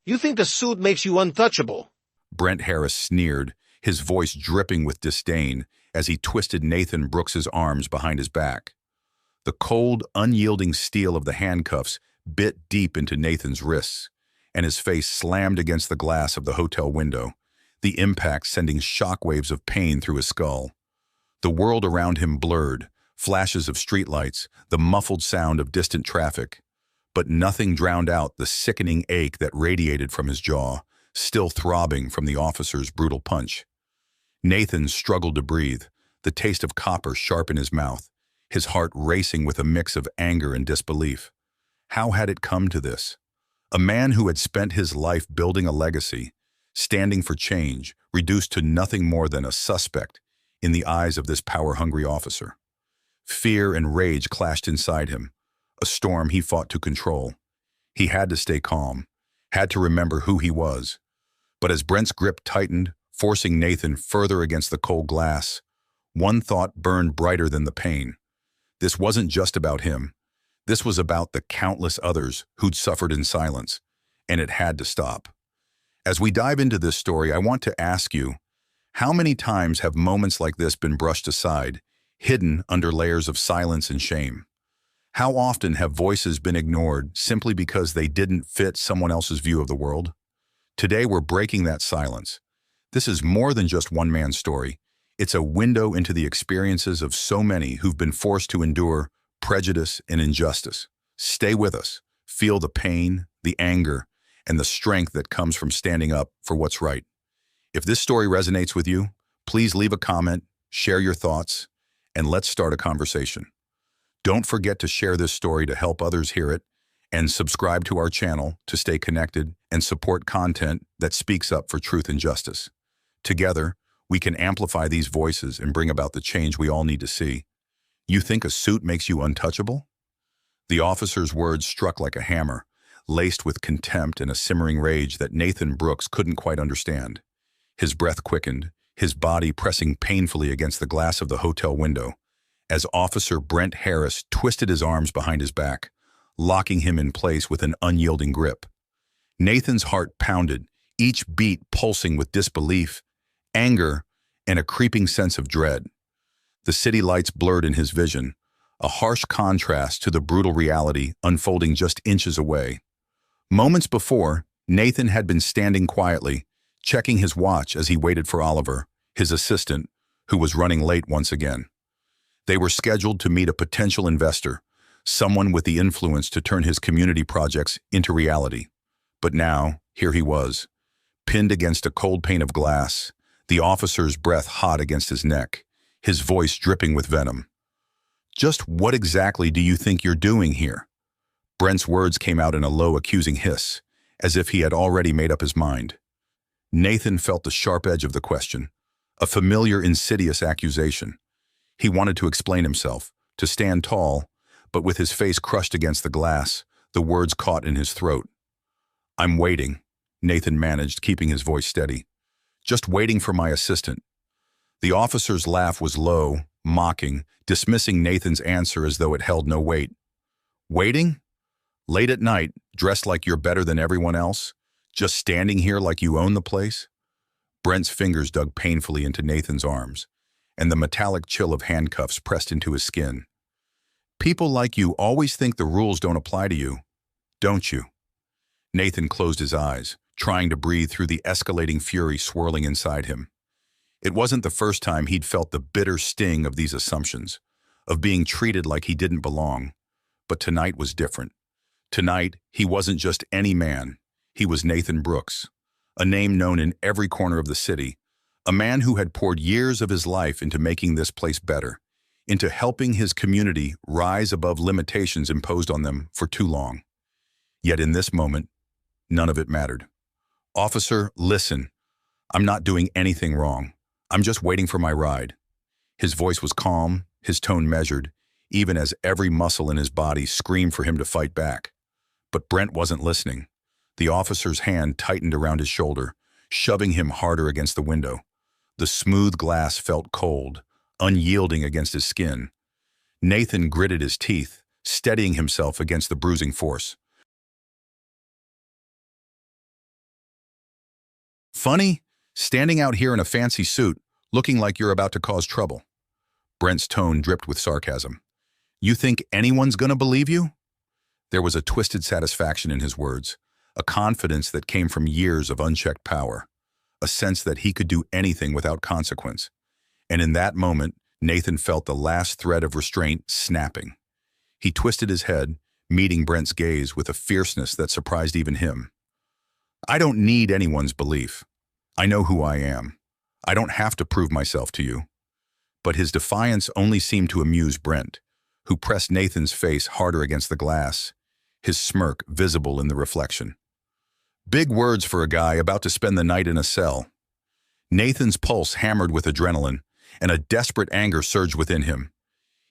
You think the suit makes you untouchable? Brent Harris sneered, his voice dripping with disdain as he twisted Nathan Brooks's arms behind his back. The cold, unyielding steel of the handcuffs bit deep into Nathan's wrists, and his face slammed against the glass of the hotel window, the impact sending shockwaves of pain through his skull. The world around him blurred, flashes of streetlights, the muffled sound of distant traffic. But nothing drowned out the sickening ache that radiated from his jaw, still throbbing from the officer's brutal punch. Nathan struggled to breathe, the taste of copper sharp in his mouth, his heart racing with a mix of anger and disbelief. How had it come to this? A man who had spent his life building a legacy, standing for change, reduced to nothing more than a suspect in the eyes of this power-hungry officer. Fear and rage clashed inside him, a storm he fought to control. He had to stay calm, had to remember who he was. But as Brent's grip tightened, forcing Nathan further against the cold glass, one thought burned brighter than the pain. This wasn't just about him. This was about the countless others who'd suffered in silence, and it had to stop. As we dive into this story, I want to ask you, how many times have moments like this been brushed aside, hidden under layers of silence and shame? How often have voices been ignored simply because they didn't fit someone else's view of the world? Today, we're breaking that silence. This is more than just one man's story. It's a window into the experiences of so many who've been forced to endure prejudice and injustice. Stay with us. Feel the pain, the anger, and the strength that comes from standing up for what's right. If this story resonates with you, please leave a comment, share your thoughts, and let's start a conversation. Don't forget to share this story to help others hear it, and subscribe to our channel to stay connected and support content that speaks up for truth and justice. Together, we can amplify these voices and bring about the change we all need to see. You think a suit makes you untouchable? The officer's words struck like a hammer, laced with contempt and a simmering rage that Nathan Brooks couldn't quite understand. His breath quickened, his body pressing painfully against the glass of the hotel window, as Officer Brent Harris twisted his arms behind his back, locking him in place with an unyielding grip. Nathan's heart pounded, each beat pulsing with disbelief, anger, and a creeping sense of dread. The city lights blurred in his vision, a harsh contrast to the brutal reality unfolding just inches away. Moments before, Nathan had been standing quietly, checking his watch as he waited for Oliver, his assistant, who was running late once again. They were scheduled to meet a potential investor, someone with the influence to turn his community projects into reality. But now, here he was, pinned against a cold pane of glass, the officer's breath hot against his neck, his voice dripping with venom. "Just what exactly do you think you're doing here?" Brent's words came out in a low, accusing hiss, as if he had already made up his mind. Nathan felt the sharp edge of the question, a familiar, insidious accusation. He wanted to explain himself, to stand tall, but with his face crushed against the glass, the words caught in his throat. "I'm waiting," Nathan managed, keeping his voice steady. "Just waiting for my assistant." The officer's laugh was low, mocking, dismissing Nathan's answer as though it held no weight. "Waiting? Late at night, dressed like you're better than everyone else? Just standing here like you own the place?" Brent's fingers dug painfully into Nathan's arms, and the metallic chill of handcuffs pressed into his skin. "People like you always think the rules don't apply to you, don't you?" Nathan closed his eyes, trying to breathe through the escalating fury swirling inside him. It wasn't the first time he'd felt the bitter sting of these assumptions, of being treated like he didn't belong. But tonight was different. Tonight, he wasn't just any man. He was Nathan Brooks, a name known in every corner of the city, a man who had poured years of his life into making this place better, into helping his community rise above limitations imposed on them for too long. Yet in this moment, none of it mattered. "Officer, listen. I'm not doing anything wrong. I'm just waiting for my ride." His voice was calm, his tone measured, even as every muscle in his body screamed for him to fight back. But Brent wasn't listening. The officer's hand tightened around his shoulder, shoving him harder against the window. The smooth glass felt cold, unyielding against his skin. Nathan gritted his teeth, steadying himself against the bruising force. funny? Standing out here in a fancy suit, looking like you're about to cause trouble. Brent's tone dripped with sarcasm. You think anyone's gonna believe you? There was a twisted satisfaction in his words, a confidence that came from years of unchecked power, a sense that he could do anything without consequence. And in that moment, Nathan felt the last thread of restraint snapping. He twisted his head, meeting Brent's gaze with a fierceness that surprised even him. I don't need anyone's belief. I know who I am. I don't have to prove myself to you. But his defiance only seemed to amuse Brent, who pressed Nathan's face harder against the glass, his smirk visible in the reflection. Big words for a guy about to spend the night in a cell. Nathan's pulse hammered with adrenaline, and a desperate anger surged within him.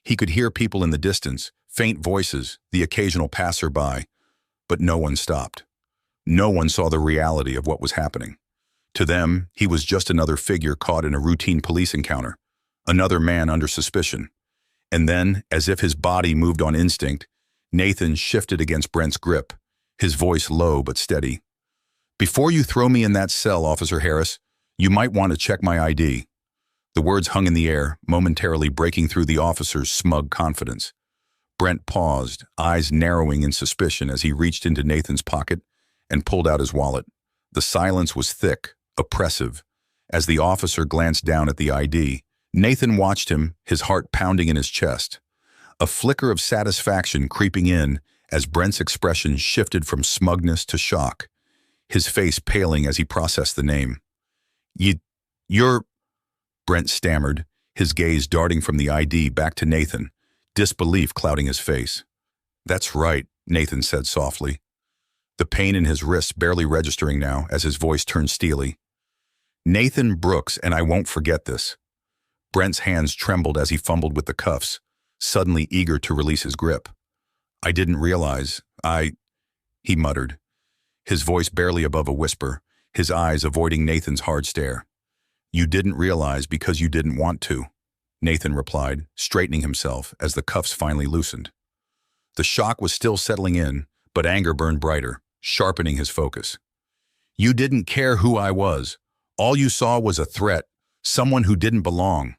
He could hear people in the distance, faint voices, the occasional passerby, but no one stopped. No one saw the reality of what was happening. To them, he was just another figure caught in a routine police encounter, another man under suspicion. And then, as if his body moved on instinct, Nathan shifted against Brent's grip, his voice low but steady. Before you throw me in that cell, Officer Harris, you might want to check my ID. The words hung in the air, momentarily breaking through the officer's smug confidence. Brent paused, eyes narrowing in suspicion as he reached into Nathan's pocket and pulled out his wallet. The silence was thick, oppressive. As the officer glanced down at the ID, Nathan watched him, his heart pounding in his chest. A flicker of satisfaction creeping in as Brent's expression shifted from smugness to shock, his face paling as he processed the name. You're... Brent stammered, his gaze darting from the ID back to Nathan, disbelief clouding his face. That's right, Nathan said softly, the pain in his wrists barely registering now as his voice turned steely. Nathan Brooks, and I won't forget this. Brent's hands trembled as he fumbled with the cuffs, suddenly eager to release his grip. I didn't realize, he muttered, his voice barely above a whisper, his eyes avoiding Nathan's hard stare. You didn't realize because you didn't want to, Nathan replied, straightening himself as the cuffs finally loosened. The shock was still settling in, but anger burned brighter, sharpening his focus. You didn't care who I was. All you saw was a threat, someone who didn't belong.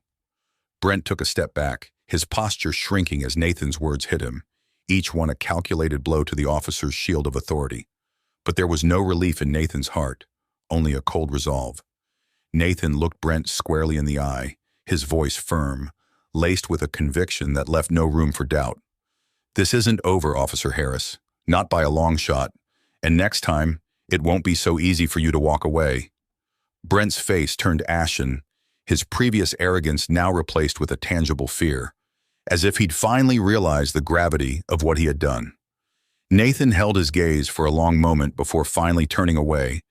Brent took a step back, his posture shrinking as Nathan's words hit him, each one a calculated blow to the officer's shield of authority. But there was no relief in Nathan's heart, only a cold resolve. Nathan looked Brent squarely in the eye, his voice firm, laced with a conviction that left no room for doubt. This isn't over, Officer Harris, not by a long shot, and next time, it won't be so easy for you to walk away. Brent's face turned ashen, his previous arrogance now replaced with a tangible fear, as if he'd finally realized the gravity of what he had done. Nathan held his gaze for a long moment before finally turning away,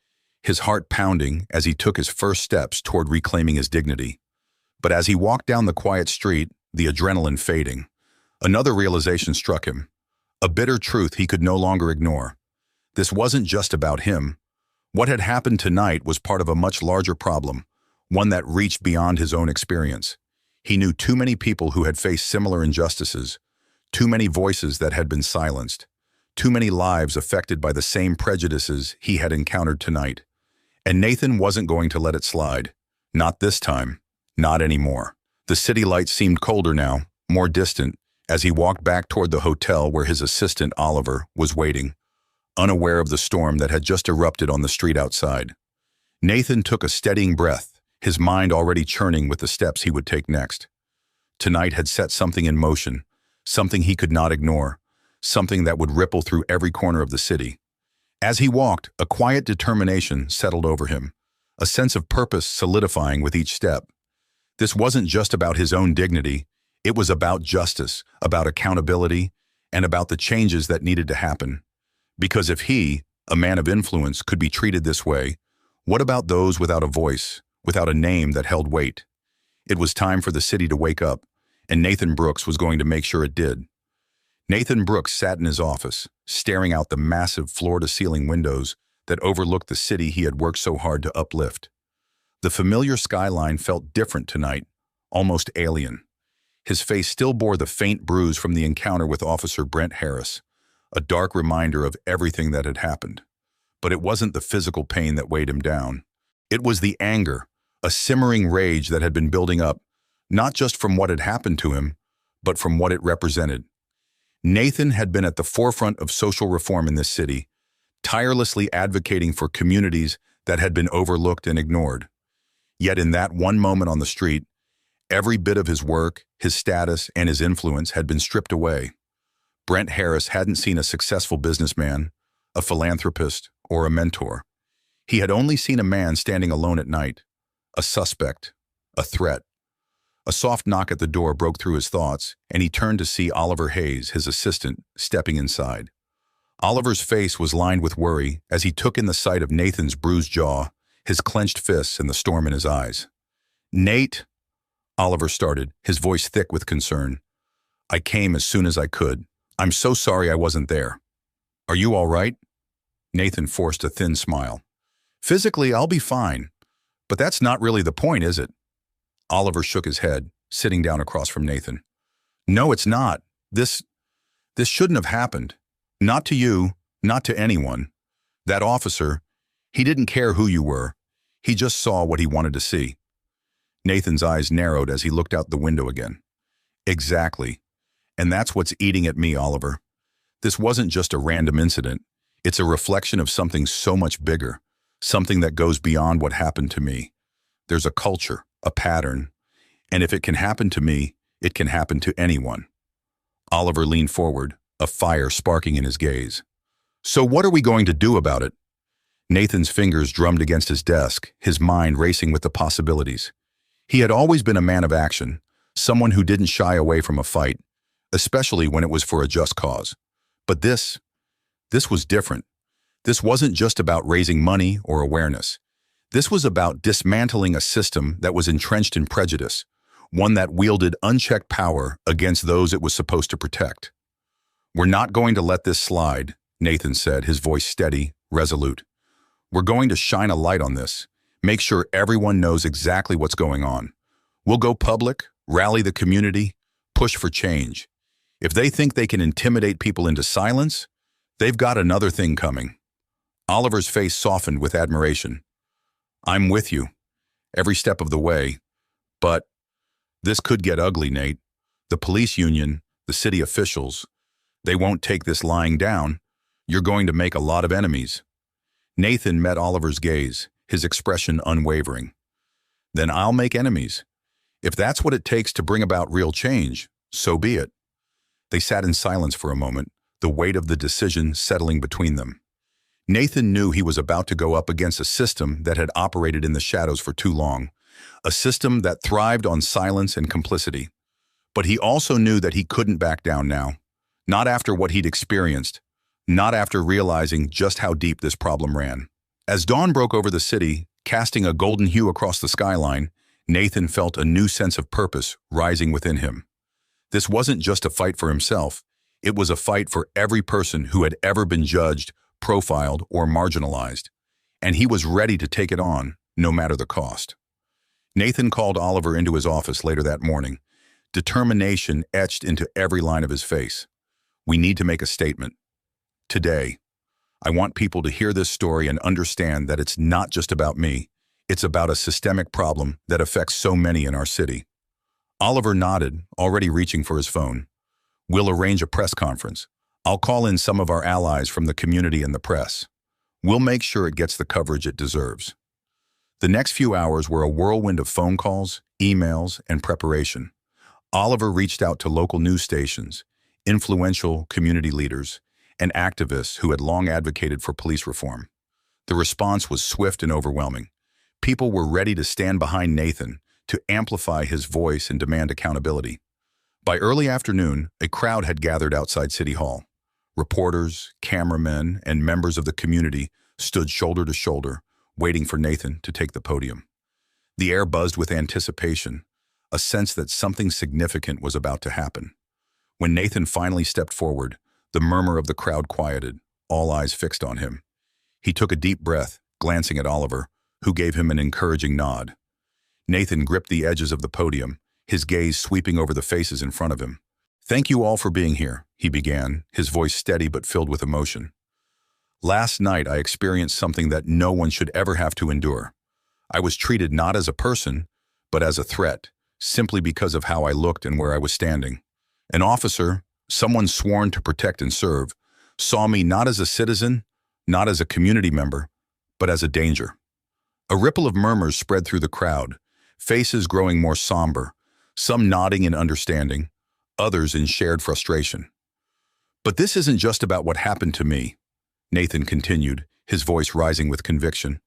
his heart pounding as he took his first steps toward reclaiming his dignity. But as he walked down the quiet street, the adrenaline fading, another realization struck him, a bitter truth he could no longer ignore. This wasn't just about him. What had happened tonight was part of a much larger problem, one that reached beyond his own experience. He knew too many people who had faced similar injustices, too many voices that had been silenced, too many lives affected by the same prejudices he had encountered tonight. And Nathan wasn't going to let it slide. Not this time. Not anymore. The city lights seemed colder now, more distant, as he walked back toward the hotel where his assistant, Oliver, was waiting, unaware of the storm that had just erupted on the street outside. Nathan took a steadying breath, his mind already churning with the steps he would take next. Tonight had set something in motion, something he could not ignore, something that would ripple through every corner of the city. As he walked, a quiet determination settled over him, a sense of purpose solidifying with each step. This wasn't just about his own dignity, it was about justice, about accountability, and about the changes that needed to happen. Because if he, a man of influence, could be treated this way, what about those without a voice, without a name that held weight? It was time for the city to wake up, and Nathan Brooks was going to make sure it did. Nathan Brooks sat in his office, staring out the massive floor-to-ceiling windows that overlooked the city he had worked so hard to uplift. The familiar skyline felt different tonight, almost alien. His face still bore the faint bruise from the encounter with Officer Brent Harris, a dark reminder of everything that had happened. But it wasn't the physical pain that weighed him down. It was the anger, a simmering rage that had been building up, not just from what had happened to him, but from what it represented. Nathan had been at the forefront of social reform in this city, tirelessly advocating for communities that had been overlooked and ignored. Yet in that one moment on the street, every bit of his work, his status, and his influence had been stripped away. Brent Harris hadn't seen a successful businessman, a philanthropist, or a mentor. He had only seen a man standing alone at night, a suspect, a threat. A soft knock at the door broke through his thoughts, and he turned to see Oliver Hayes, his assistant, stepping inside. Oliver's face was lined with worry as he took in the sight of Nathan's bruised jaw, his clenched fists, and the storm in his eyes. "Nate," Oliver started, his voice thick with concern. "I came as soon as I could. I'm so sorry I wasn't there. Are you all right?" Nathan forced a thin smile. "Physically, I'll be fine. But that's not really the point, is it?" Oliver shook his head, sitting down across from Nathan. "No, it's not. This shouldn't have happened. Not to you, not to anyone. That officer, he didn't care who you were. He just saw what he wanted to see." Nathan's eyes narrowed as he looked out the window again. "Exactly. And that's what's eating at me, Oliver. This wasn't just a random incident. It's a reflection of something so much bigger, something that goes beyond what happened to me. There's a culture, a pattern, and if it can happen to me, it can happen to anyone." Oliver leaned forward, a fire sparking in his gaze. "So what are we going to do about it?" Nathan's fingers drummed against his desk, his mind racing with the possibilities. He had always been a man of action, someone who didn't shy away from a fight, especially when it was for a just cause. But this was different. This wasn't just about raising money or awareness. This was about dismantling a system that was entrenched in prejudice, one that wielded unchecked power against those it was supposed to protect. "We're not going to let this slide," Nathan said, his voice steady, resolute. "We're going to shine a light on this, make sure everyone knows exactly what's going on. We'll go public, rally the community, push for change. If they think they can intimidate people into silence, they've got another thing coming." Oliver's face softened with admiration. "I'm with you, every step of the way. But this could get ugly, Nate. The police union, the city officials, they won't take this lying down. You're going to make a lot of enemies." Nathan met Oliver's gaze, his expression unwavering. "Then I'll make enemies. If that's what it takes to bring about real change, so be it." They sat in silence for a moment, the weight of the decision settling between them. Nathan knew he was about to go up against a system that had operated in the shadows for too long, a system that thrived on silence and complicity. But he also knew that he couldn't back down now, not after what he'd experienced, not after realizing just how deep this problem ran. As dawn broke over the city, casting a golden hue across the skyline, Nathan felt a new sense of purpose rising within him. This wasn't just a fight for himself, it was a fight for every person who had ever been judged, profiled, or marginalized, and he was ready to take it on, no matter the cost. Nathan called Oliver into his office later that morning, determination etched into every line of his face. "We need to make a statement. Today. I want people to hear this story and understand that it's not just about me. It's about a systemic problem that affects so many in our city." Oliver nodded, already reaching for his phone. "We'll arrange a press conference. I'll call in some of our allies from the community and the press. We'll make sure it gets the coverage it deserves." The next few hours were a whirlwind of phone calls, emails, and preparation. Oliver reached out to local news stations, influential community leaders, and activists who had long advocated for police reform. The response was swift and overwhelming. People were ready to stand behind Nathan, to amplify his voice and demand accountability. By early afternoon, a crowd had gathered outside City Hall. Reporters, cameramen, and members of the community stood shoulder to shoulder, waiting for Nathan to take the podium. The air buzzed with anticipation, a sense that something significant was about to happen. When Nathan finally stepped forward, the murmur of the crowd quieted, all eyes fixed on him. He took a deep breath, glancing at Oliver, who gave him an encouraging nod. Nathan gripped the edges of the podium, his gaze sweeping over the faces in front of him. "Thank you all for being here," he began, his voice steady but filled with emotion. "Last night I experienced something that no one should ever have to endure. I was treated not as a person, but as a threat, simply because of how I looked and where I was standing. An officer, someone sworn to protect and serve, saw me not as a citizen, not as a community member, but as a danger. A ripple of murmurs spread through the crowd, faces growing more somber, some nodding in understanding, others in shared frustration. But this isn't just about what happened to me, Nathan continued, his voice rising with conviction.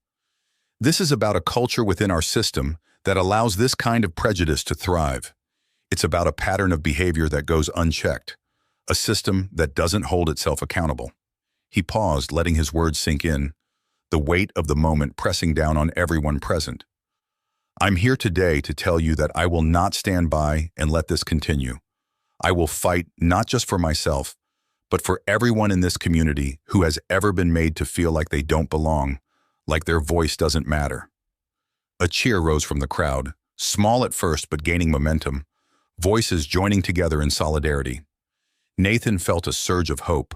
This is about a culture within our system that allows this kind of prejudice to thrive. It's about a pattern of behavior that goes unchecked, a system that doesn't hold itself accountable. He paused, letting his words sink in, the weight of the moment pressing down on everyone present. I'm here today to tell you that I will not stand by and let this continue. I will fight not just for myself, but for everyone in this community who has ever been made to feel like they don't belong, like their voice doesn't matter. A cheer rose from the crowd, small at first but gaining momentum, voices joining together in solidarity. Nathan felt a surge of hope,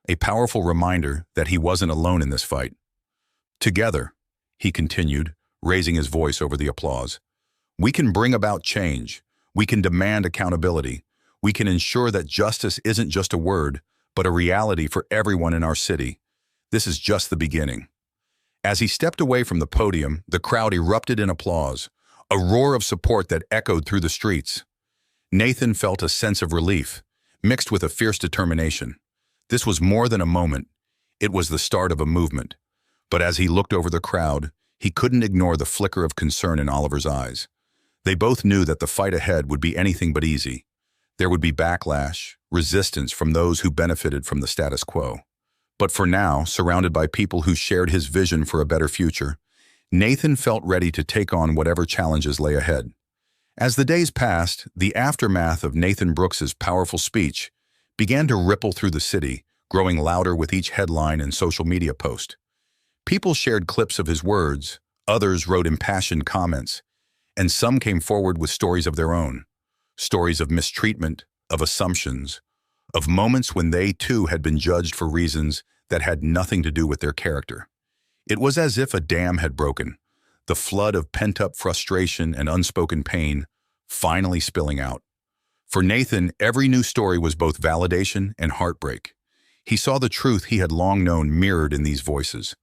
a powerful reminder that he wasn't alone in this fight. Together, he continued, raising his voice over the applause, we can bring about change. We can demand accountability. We can ensure that justice isn't just a word, but a reality for everyone in our city. This is just the beginning. As he stepped away from the podium, the crowd erupted in applause, a roar of support that echoed through the streets. Nathan felt a sense of relief, mixed with a fierce determination. This was more than a moment. It was the start of a movement. But as he looked over the crowd, he couldn't ignore the flicker of concern in Oliver's eyes. They both knew that the fight ahead would be anything but easy. There would be backlash, resistance from those who benefited from the status quo. But for now, surrounded by people who shared his vision for a better future, Nathan felt ready to take on whatever challenges lay ahead. As the days passed, the aftermath of Nathan Brooks's powerful speech began to ripple through the city, growing louder with each headline and social media post. People shared clips of his words, others wrote impassioned comments, and some came forward with stories of their own. Stories of mistreatment, of assumptions, of moments when they too had been judged for reasons that had nothing to do with their character. It was as if a dam had broken, the flood of pent-up frustration and unspoken pain finally spilling out. For Nathan, every new story was both validation and heartbreak. He saw the truth he had long known mirrored in these voices,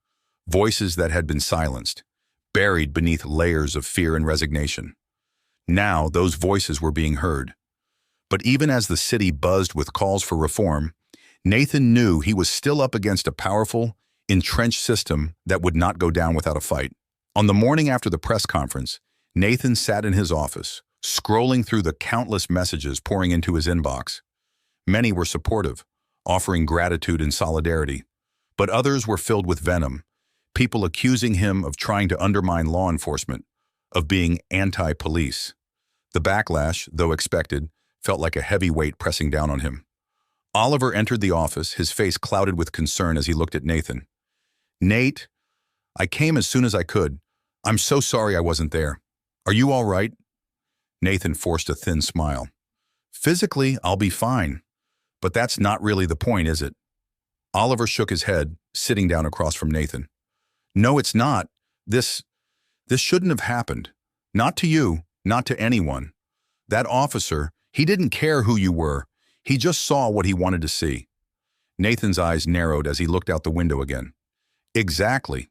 voices that had been silenced, buried beneath layers of fear and resignation. Now, those voices were being heard. But even as the city buzzed with calls for reform, Nathan knew he was still up against a powerful, entrenched system that would not go down without a fight. On the morning after the press conference, Nathan sat in his office, scrolling through the countless messages pouring into his inbox. Many were supportive, offering gratitude and solidarity, but others were filled with venom, people accusing him of trying to undermine law enforcement, of being anti-police. The backlash, though expected, felt like a heavy weight pressing down on him. Oliver entered the office, his face clouded with concern as he looked at Nathan. "Nate, I came as soon as I could. I'm so sorry I wasn't there. Are you all right?" Nathan forced a thin smile. "Physically, I'll be fine. But that's not really the point, is it?" Oliver shook his head, sitting down across from Nathan. "No, it's not. This shouldn't have happened. Not to you, not to anyone. That officer, he didn't care who you were. He just saw what he wanted to see." Nathan's eyes narrowed as he looked out the window again. "Exactly.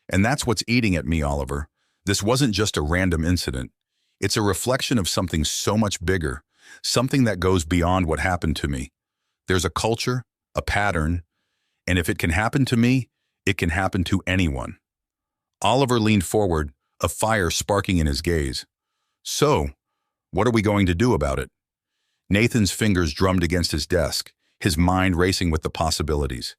And that's what's eating at me, Oliver. This wasn't just a random incident. It's a reflection of something so much bigger, something that goes beyond what happened to me. There's a culture, a pattern, and if it can happen to me, it can happen to anyone." Oliver leaned forward, a fire sparking in his gaze. "So, what are we going to do about it?" Nathan's fingers drummed against his desk, his mind racing with the possibilities.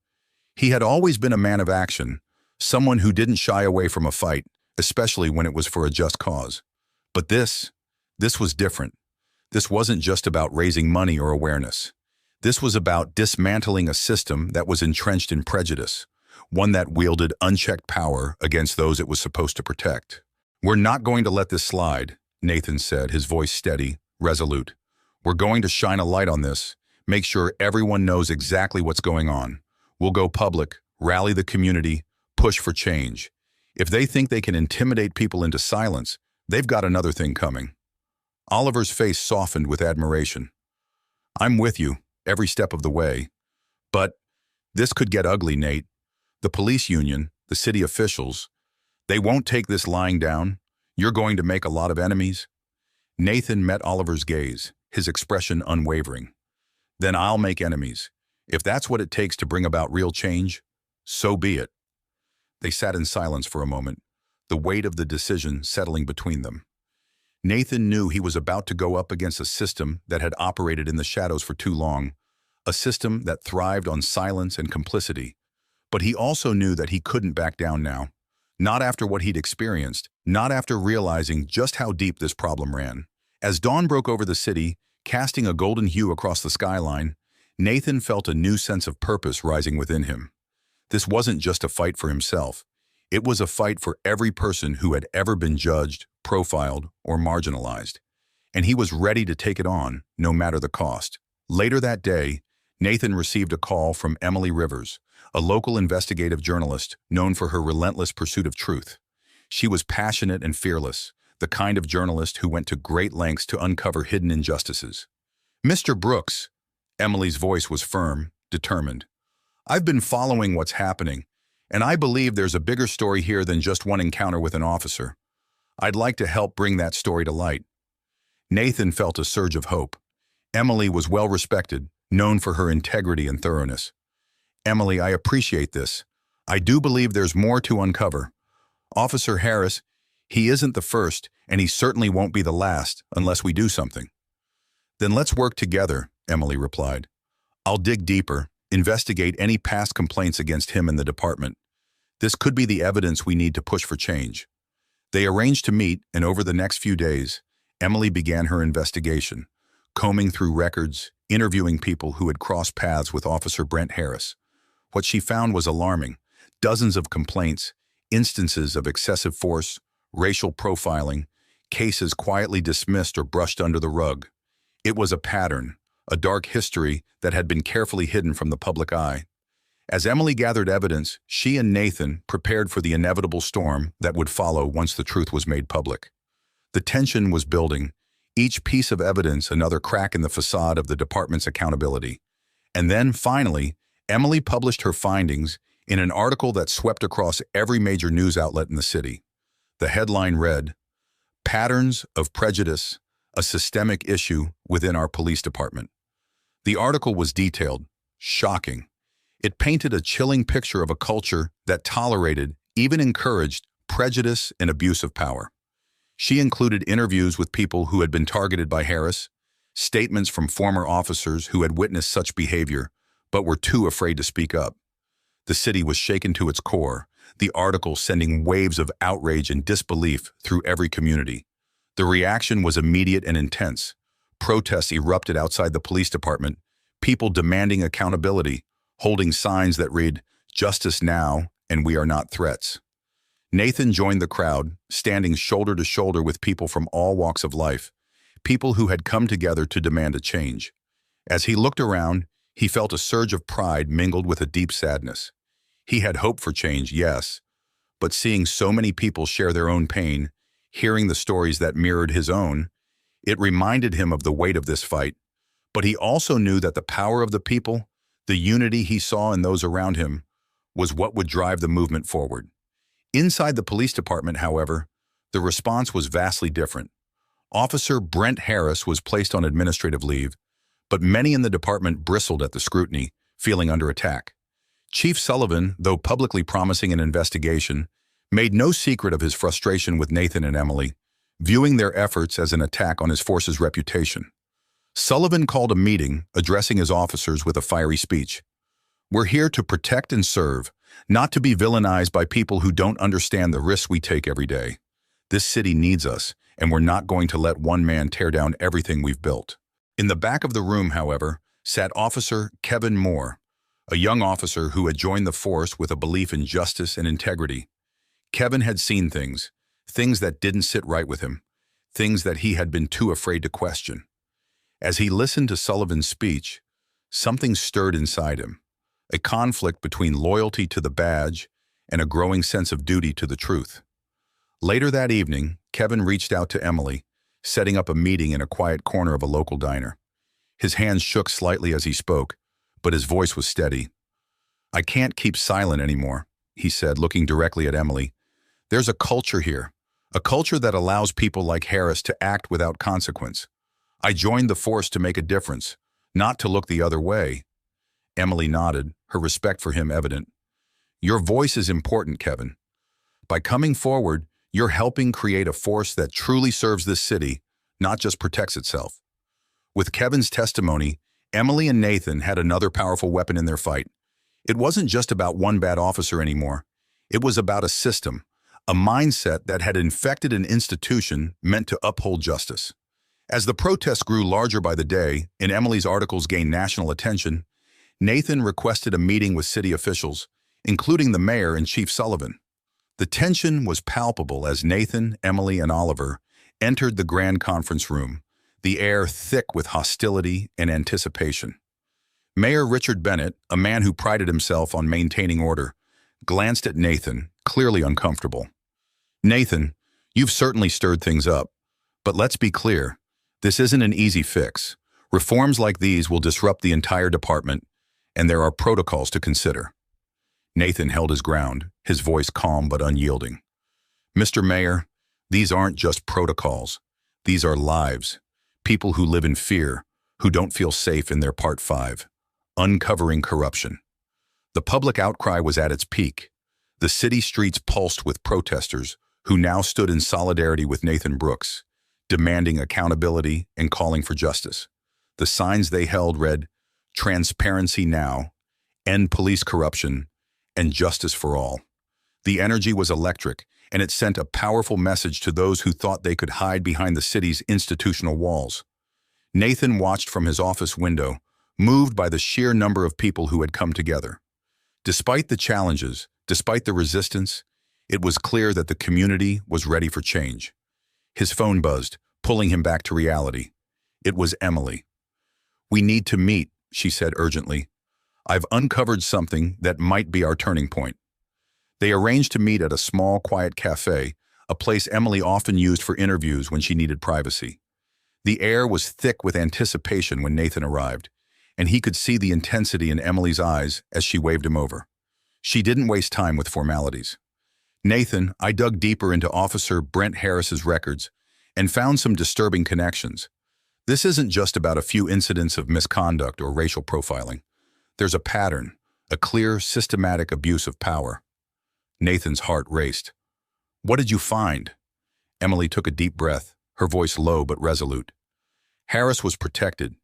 He had always been a man of action, someone who didn't shy away from a fight, especially when it was for a just cause. But this was different. This wasn't just about raising money or awareness. This was about dismantling a system that was entrenched in prejudice, one that wielded unchecked power against those it was supposed to protect. "We're not going to let this slide," Nathan said, his voice steady, resolute. "We're going to shine a light on this, make sure everyone knows exactly what's going on. We'll go public, rally the community, push for change. If they think they can intimidate people into silence, they've got another thing coming. Oliver's face softened with admiration. I'm with you, every step of the way. But this could get ugly, Nate. The police union, the city officials, they won't take this lying down. You're going to make a lot of enemies. Nathan met Oliver's gaze, his expression unwavering. Then I'll make enemies. If that's what it takes to bring about real change, so be it. They sat in silence for a moment, the weight of the decision settling between them. Nathan knew he was about to go up against a system that had operated in the shadows for too long, a system that thrived on silence and complicity. But he also knew that he couldn't back down now, not after what he'd experienced, not after realizing just how deep this problem ran. As dawn broke over the city, casting a golden hue across the skyline, Nathan felt a new sense of purpose rising within him. This wasn't just a fight for himself. It was a fight for every person who had ever been judged, profiled, or marginalized. And he was ready to take it on, no matter the cost. Later that day, Nathan received a call from Emily Rivers, a local investigative journalist known for her relentless pursuit of truth. She was passionate and fearless, the kind of journalist who went to great lengths to uncover hidden injustices. Mr. Brooks, Emily's voice was firm, determined. I've been following what's happening, and I believe there's a bigger story here than just one encounter with an officer. I'd like to help bring that story to light. Nathan felt a surge of hope. Emily was well respected, known for her integrity and thoroughness. Emily, I appreciate this. I do believe there's more to uncover. Officer Harris, he isn't the first, and he certainly won't be the last unless we do something. Then let's work together, Emily replied. I'll dig deeper, investigate any past complaints against him in the department. This could be the evidence we need to push for change. They arranged to meet, and over the next few days, Emily began her investigation, combing through records, interviewing people who had crossed paths with Officer Brent Harris. What she found was alarming. Dozens of complaints, instances of excessive force, racial profiling, cases quietly dismissed or brushed under the rug. It was a pattern, a dark history that had been carefully hidden from the public eye. As Emily gathered evidence, she and Nathan prepared for the inevitable storm that would follow once the truth was made public. The tension was building, each piece of evidence another crack in the facade of the department's accountability. And then, finally, Emily published her findings in an article that swept across every major news outlet in the city. The headline read, "Patterns of Prejudice, a Systemic Issue Within Our Police Department." The article was detailed, shocking. It painted a chilling picture of a culture that tolerated, even encouraged, prejudice and abuse of power. She included interviews with people who had been targeted by Harris, statements from former officers who had witnessed such behavior, but were too afraid to speak up. The city was shaken to its core, the article sending waves of outrage and disbelief through every community. The reaction was immediate and intense. Protests erupted outside the police department, people demanding accountability, holding signs that read, "Justice now, and we are not threats." Nathan joined the crowd, standing shoulder to shoulder with people from all walks of life, people who had come together to demand a change. As he looked around, he felt a surge of pride mingled with a deep sadness. He had hoped for change, yes, but seeing so many people share their own pain, hearing the stories that mirrored his own, it reminded him of the weight of this fight. But he also knew that the power of the people, the unity he saw in those around him, was what would drive the movement forward. Inside the police department, however, the response was vastly different. Officer Brent Harris was placed on administrative leave, but many in the department bristled at the scrutiny, feeling under attack. Chief Sullivan, though publicly promising an investigation, made no secret of his frustration with Nathan and Emily, viewing their efforts as an attack on his force's reputation. Sullivan called a meeting, addressing his officers with a fiery speech. "We're here to protect and serve, not to be villainized by people who don't understand the risks we take every day. This city needs us, and we're not going to let one man tear down everything we've built." In the back of the room, however, sat Officer Kevin Moore, a young officer who had joined the force with a belief in justice and integrity. Kevin had seen things that didn't sit right with him, things that he had been too afraid to question. As he listened to Sullivan's speech, something stirred inside him, a conflict between loyalty to the badge and a growing sense of duty to the truth. Later that evening, Kevin reached out to Emily, setting up a meeting in a quiet corner of a local diner. His hands shook slightly as he spoke, but his voice was steady. "I can't keep silent anymore," he said, looking directly at Emily. "There's a culture here, a culture that allows people like Harris to act without consequence. I joined the force to make a difference, not to look the other way." Emily nodded, her respect for him evident. "Your voice is important, Kevin. By coming forward, you're helping create a force that truly serves this city, not just protects itself." With Kevin's testimony, Emily and Nathan had another powerful weapon in their fight. It wasn't just about one bad officer anymore. It was about a system, a mindset that had infected an institution meant to uphold justice. As the protests grew larger by the day and Emily's articles gained national attention, Nathan requested a meeting with city officials, including the mayor and Chief Sullivan. The tension was palpable as Nathan, Emily, and Oliver entered the grand conference room, the air thick with hostility and anticipation. Mayor Richard Bennett, a man who prided himself on maintaining order, glanced at Nathan, clearly uncomfortable. "Nathan, you've certainly stirred things up, but let's be clear, this isn't an easy fix. Reforms like these will disrupt the entire department, and there are protocols to consider." Nathan held his ground, his voice calm but unyielding. "Mr. Mayor, these aren't just protocols. These are lives. People who live in fear, who don't feel safe in their Part 5. Uncovering corruption." The public outcry was at its peak. The city streets pulsed with protesters who now stood in solidarity with Nathan Brooks, demanding accountability and calling for justice. The signs they held read, "Transparency now," "End police corruption," and "Justice for all." The energy was electric, and it sent a powerful message to those who thought they could hide behind the city's institutional walls. Nathan watched from his office window, moved by the sheer number of people who had come together. Despite the challenges, despite the resistance, it was clear that the community was ready for change. His phone buzzed, pulling him back to reality. It was Emily. "We need to meet," she said urgently. "I've uncovered something that might be our turning point." They arranged to meet at a small, quiet cafe, a place Emily often used for interviews when she needed privacy. The air was thick with anticipation when Nathan arrived, and he could see the intensity in Emily's eyes as she waved him over. She didn't waste time with formalities. "Nathan, I dug deeper into Officer Brent Harris's records and found some disturbing connections. This isn't just about a few incidents of misconduct or racial profiling. There's a pattern, a clear, systematic abuse of power." Nathan's heart raced. "What did you find?" Emily took a deep breath, her voice low but resolute. "Harris was protected.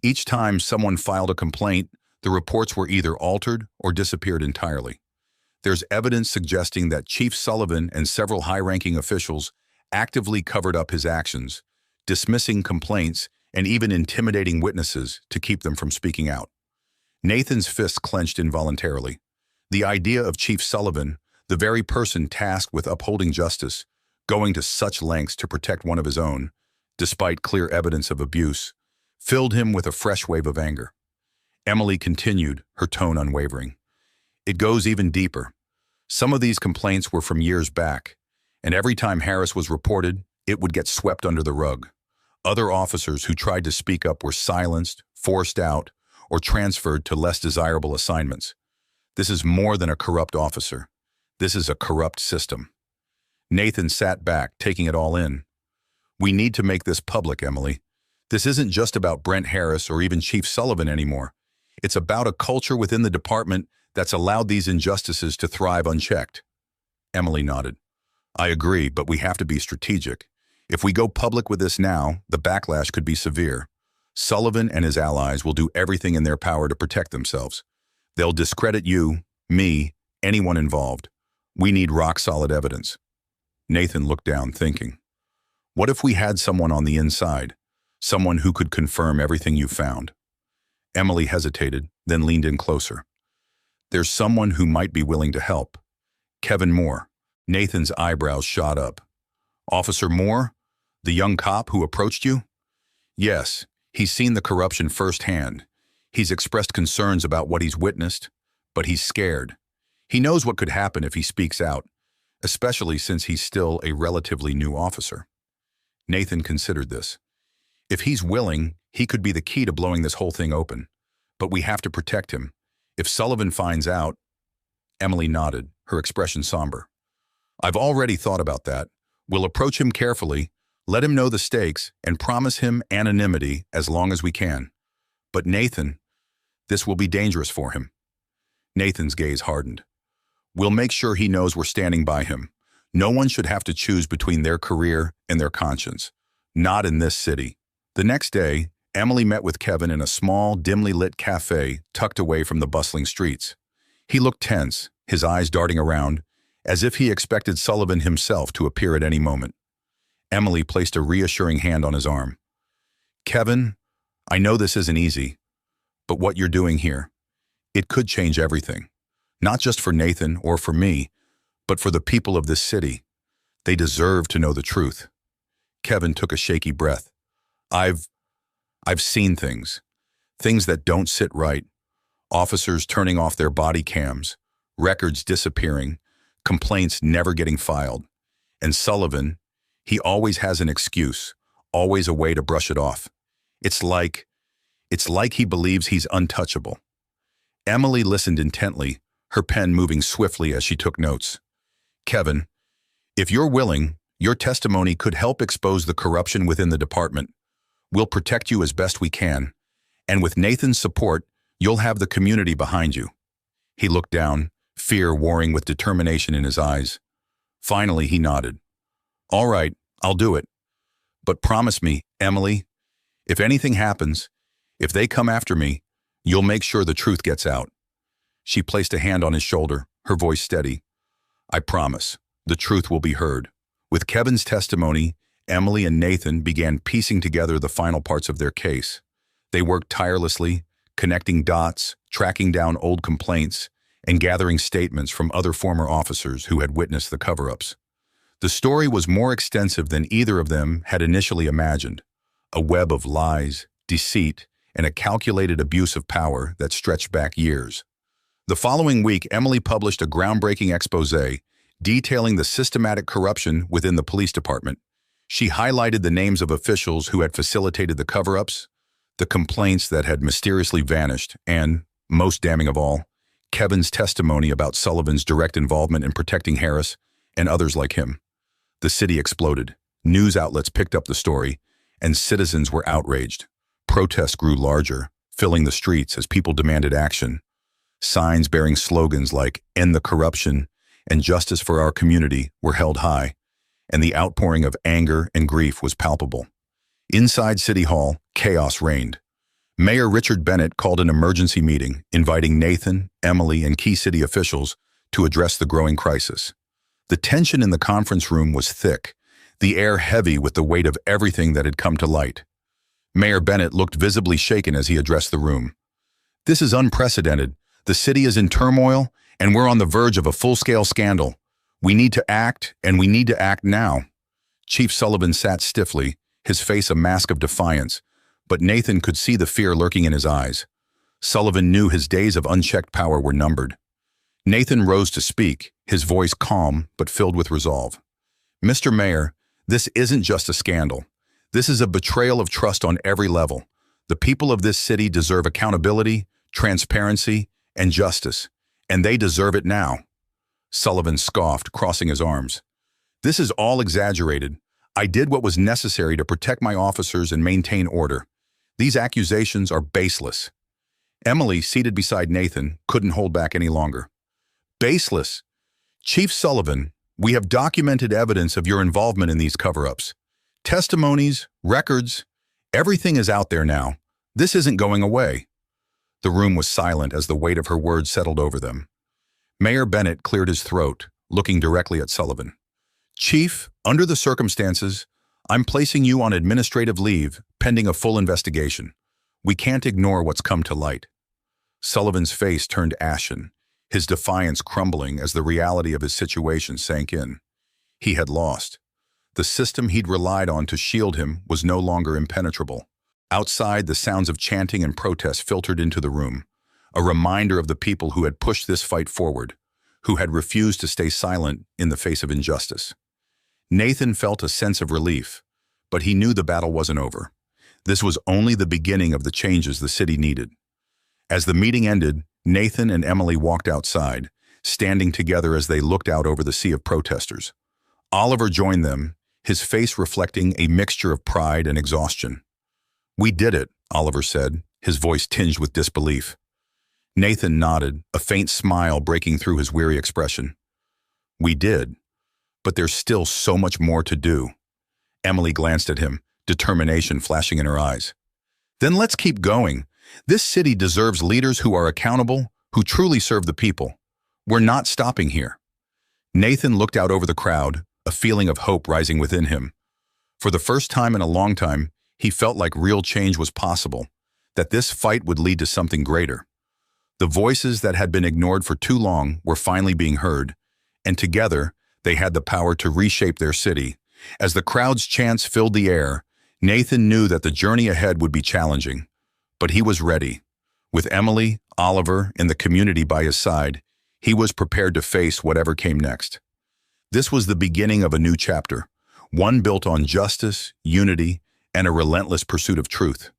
Each time someone filed a complaint, the reports were either altered or disappeared entirely. There's evidence suggesting that Chief Sullivan and several high-ranking officials actively covered up his actions, dismissing complaints and even intimidating witnesses to keep them from speaking out." Nathan's fists clenched involuntarily. The idea of Chief Sullivan, the very person tasked with upholding justice, going to such lengths to protect one of his own, despite clear evidence of abuse, filled him with a fresh wave of anger. Emily continued, her tone unwavering. "It goes even deeper. Some of these complaints were from years back, and every time Harris was reported, it would get swept under the rug. Other officers who tried to speak up were silenced, forced out, or transferred to less desirable assignments. This is more than a corrupt officer. This is a corrupt system." Nathan sat back, taking it all in. "We need to make this public, Emily. This isn't just about Brent Harris or even Chief Sullivan anymore. It's about a culture within the department that's allowed these injustices to thrive unchecked." Emily nodded. "I agree, but we have to be strategic. If we go public with this now, the backlash could be severe. Sullivan and his allies will do everything in their power to protect themselves. They'll discredit you, me, anyone involved. We need rock-solid evidence." Nathan looked down, thinking, "What if we had someone on the inside? Someone who could confirm everything you found?" Emily hesitated, then leaned in closer. "There's someone who might be willing to help. Kevin Moore." Nathan's eyebrows shot up. "Officer Moore? The young cop who approached you?" "Yes, he's seen the corruption firsthand. He's expressed concerns about what he's witnessed, but he's scared. He knows what could happen if he speaks out, especially since he's still a relatively new officer. Nathan considered this. If he's willing, he could be the key to blowing this whole thing open. But we have to protect him. If Sullivan finds out— Emily nodded, her expression somber. I've already thought about that. We'll approach him carefully, let him know the stakes, and promise him anonymity as long as we can. But Nathan, this will be dangerous for him. Nathan's gaze hardened. We'll make sure he knows we're standing by him. No one should have to choose between their career and their conscience. Not in this city. The next day, Emily met with Kevin in a small, dimly lit cafe tucked away from the bustling streets. He looked tense, his eyes darting around, as if he expected Sullivan himself to appear at any moment. Emily placed a reassuring hand on his arm. Kevin, I know this isn't easy, but what you're doing here, it could change everything. Not just for Nathan or for me, but for the people of this city. They deserve to know the truth. Kevin took a shaky breath. I've seen things that don't sit right. Officers turning off their body cams, records disappearing, complaints never getting filed. And Sullivan, he always has an excuse, always a way to brush it off. It's like he believes he's untouchable. Emily listened intently, her pen moving swiftly as she took notes. Kevin, if you're willing, your testimony could help expose the corruption within the department. We'll protect you as best we can, and with Nathan's support, you'll have the community behind you. He looked down, fear warring with determination in his eyes. Finally, he nodded. All right, I'll do it. But promise me, Emily, if anything happens, if they come after me, you'll make sure the truth gets out. She placed a hand on his shoulder, her voice steady. I promise, the truth will be heard. With Kevin's testimony, Emily and Nathan began piecing together the final parts of their case. They worked tirelessly, connecting dots, tracking down old complaints, and gathering statements from other former officers who had witnessed the cover-ups. The story was more extensive than either of them had initially imagined, a web of lies, deceit, and a calculated abuse of power that stretched back years. The following week, Emily published a groundbreaking exposé detailing the systematic corruption within the police department. She highlighted the names of officials who had facilitated the cover-ups, the complaints that had mysteriously vanished, and, most damning of all, Kevin's testimony about Sullivan's direct involvement in protecting Harris and others like him. The city exploded. News outlets picked up the story, and citizens were outraged. Protests grew larger, filling the streets as people demanded action. Signs bearing slogans like "End the corruption" and "Justice for our community" were held high, and the outpouring of anger and grief was palpable. Inside City Hall, chaos reigned. Mayor Richard Bennett called an emergency meeting, inviting Nathan, Emily, and key city officials to address the growing crisis. The tension in the conference room was thick, the air heavy with the weight of everything that had come to light. Mayor Bennett looked visibly shaken as he addressed the room. This is unprecedented. The city is in turmoil, and we're on the verge of a full-scale scandal. We need to act, and we need to act now. Chief Sullivan sat stiffly, his face a mask of defiance, but Nathan could see the fear lurking in his eyes. Sullivan knew his days of unchecked power were numbered. Nathan rose to speak, his voice calm but filled with resolve. Mr. Mayor, this isn't just a scandal. This is a betrayal of trust on every level. The people of this city deserve accountability, transparency, and justice, and they deserve it now. Sullivan scoffed, crossing his arms. This is all exaggerated. I did what was necessary to protect my officers and maintain order. These accusations are baseless. Emily, seated beside Nathan, couldn't hold back any longer. Baseless? Chief Sullivan, we have documented evidence of your involvement in these cover-ups. Testimonies, records, everything is out there now. This isn't going away. The room was silent as the weight of her words settled over them. Mayor Bennett cleared his throat, looking directly at Sullivan. Chief, under the circumstances, I'm placing you on administrative leave, pending a full investigation. We can't ignore what's come to light. Sullivan's face turned ashen, his defiance crumbling as the reality of his situation sank in. He had lost. The system he'd relied on to shield him was no longer impenetrable. Outside, the sounds of chanting and protest filtered into the room, a reminder of the people who had pushed this fight forward. who had refused to stay silent in the face of injustice. Nathan felt a sense of relief, but he knew the battle wasn't over. This was only the beginning of the changes the city needed. As the meeting ended, Nathan and Emily walked outside, standing together as they looked out over the sea of protesters. Oliver joined them, his face reflecting a mixture of pride and exhaustion. "We did it," Oliver said, his voice tinged with disbelief. Nathan nodded, a faint smile breaking through his weary expression. "We did, but there's still so much more to do." Emily glanced at him, determination flashing in her eyes. "Then let's keep going. This city deserves leaders who are accountable, who truly serve the people. We're not stopping here." Nathan looked out over the crowd, a feeling of hope rising within him. For the first time in a long time, he felt like real change was possible, that this fight would lead to something greater. The voices that had been ignored for too long were finally being heard, and together they had the power to reshape their city. As the crowd's chants filled the air, Nathan knew that the journey ahead would be challenging, but he was ready. With Emily, Oliver, and the community by his side, he was prepared to face whatever came next. This was the beginning of a new chapter, one built on justice, unity, and a relentless pursuit of truth.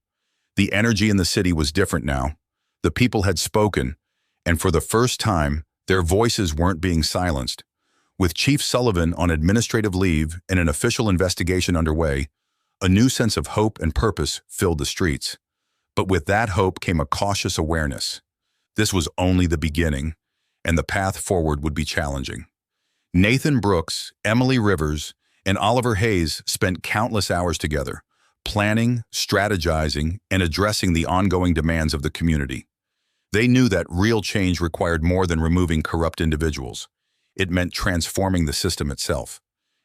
The energy in the city was different now. The people had spoken, and for the first time, their voices weren't being silenced. With Chief Sullivan on administrative leave and an official investigation underway, a new sense of hope and purpose filled the streets. But with that hope came a cautious awareness. This was only the beginning, and the path forward would be challenging. Nathan Brooks, Emily Rivers, and Oliver Hayes spent countless hours together, planning, strategizing, and addressing the ongoing demands of the community. They knew that real change required more than removing corrupt individuals. It meant transforming the system itself.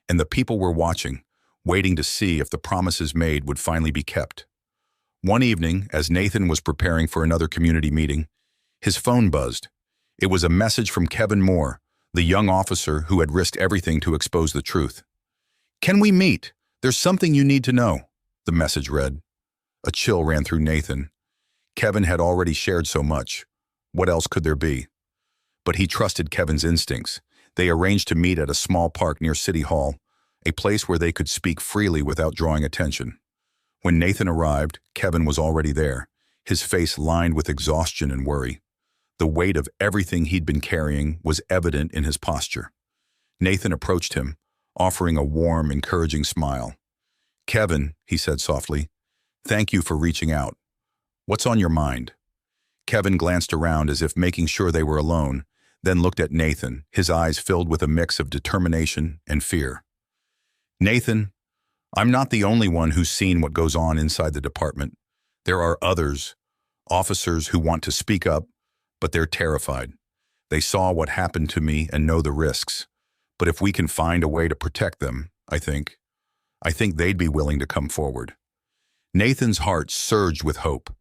And the people were watching, waiting to see if the promises made would finally be kept. One evening, as Nathan was preparing for another community meeting, his phone buzzed. It was a message from Kevin Moore, the young officer who had risked everything to expose the truth. "Can we meet? There's something you need to know," the message read. A chill ran through Nathan. Kevin had already shared so much. What else could there be? But he trusted Kevin's instincts. They arranged to meet at a small park near City Hall, a place where they could speak freely without drawing attention. When Nathan arrived, Kevin was already there, his face lined with exhaustion and worry. The weight of everything he'd been carrying was evident in his posture. Nathan approached him, offering a warm, encouraging smile. "Kevin," he said softly, "thank you for reaching out. What's on your mind?" Kevin glanced around as if making sure they were alone, then looked at Nathan, his eyes filled with a mix of determination and fear. "Nathan, I'm not the only one who's seen what goes on inside the department. There are others, officers who want to speak up, but they're terrified. They saw what happened to me and know the risks. But if we can find a way to protect them, I think they'd be willing to come forward." Nathan's heart surged with hope.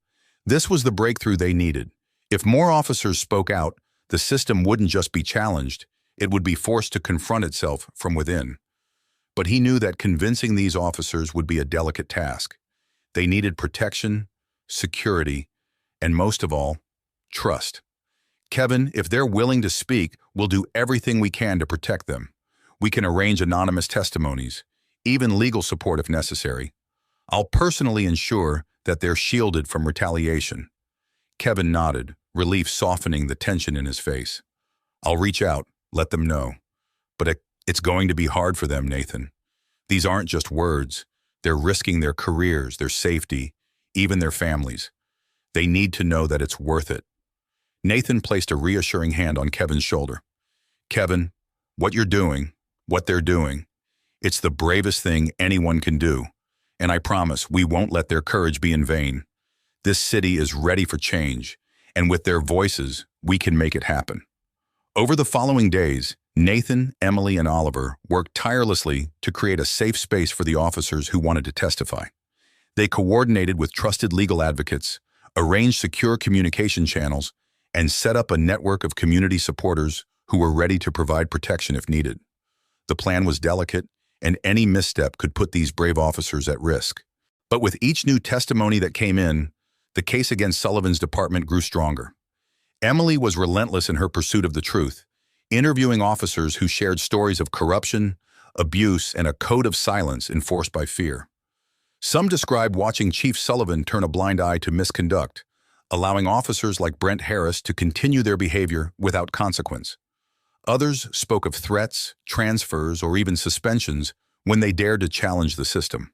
This was the breakthrough they needed. If more officers spoke out, the system wouldn't just be challenged, it would be forced to confront itself from within. But he knew that convincing these officers would be a delicate task. They needed protection, security, and most of all, trust. "Kevin, if they're willing to speak, we'll do everything we can to protect them. We can arrange anonymous testimonies, even legal support if necessary. I'll personally ensure that they're shielded from retaliation." Kevin nodded, relief softening the tension in his face. "I'll reach out, let them know. But it's going to be hard for them, Nathan. These aren't just words. They're risking their careers, their safety, even their families. They need to know that it's worth it." Nathan placed a reassuring hand on Kevin's shoulder. "Kevin, what you're doing, what they're doing, it's the bravest thing anyone can do. And I promise we won't let their courage be in vain. This city is ready for change, and with their voices, we can make it happen." Over the following days, Nathan, Emily, and Oliver worked tirelessly to create a safe space for the officers who wanted to testify. They coordinated with trusted legal advocates, arranged secure communication channels, and set up a network of community supporters who were ready to provide protection if needed. The plan was delicate, and any misstep could put these brave officers at risk. But with each new testimony that came in, the case against Sullivan's department grew stronger. Emily was relentless in her pursuit of the truth. interviewing officers who shared stories of corruption, abuse, and a code of silence enforced by fear. Some described watching Chief Sullivan turn a blind eye to misconduct, allowing officers like Brent Harris to continue their behavior without consequence. Others spoke of threats, transfers, or even suspensions when they dared to challenge the system.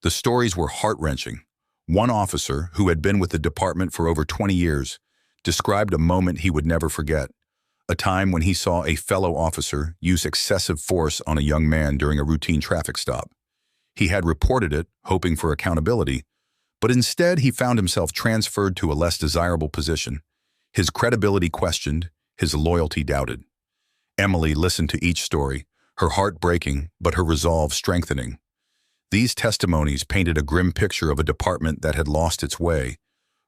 The stories were heart-wrenching. One officer, who had been with the department for over 20 years, described a moment he would never forget, a time when he saw a fellow officer use excessive force on a young man during a routine traffic stop. He had reported it, hoping for accountability, but instead he found himself transferred to a less desirable position, his credibility questioned, his loyalty doubted. Emily listened to each story, her heart breaking but her resolve strengthening. These testimonies painted a grim picture of a department that had lost its way,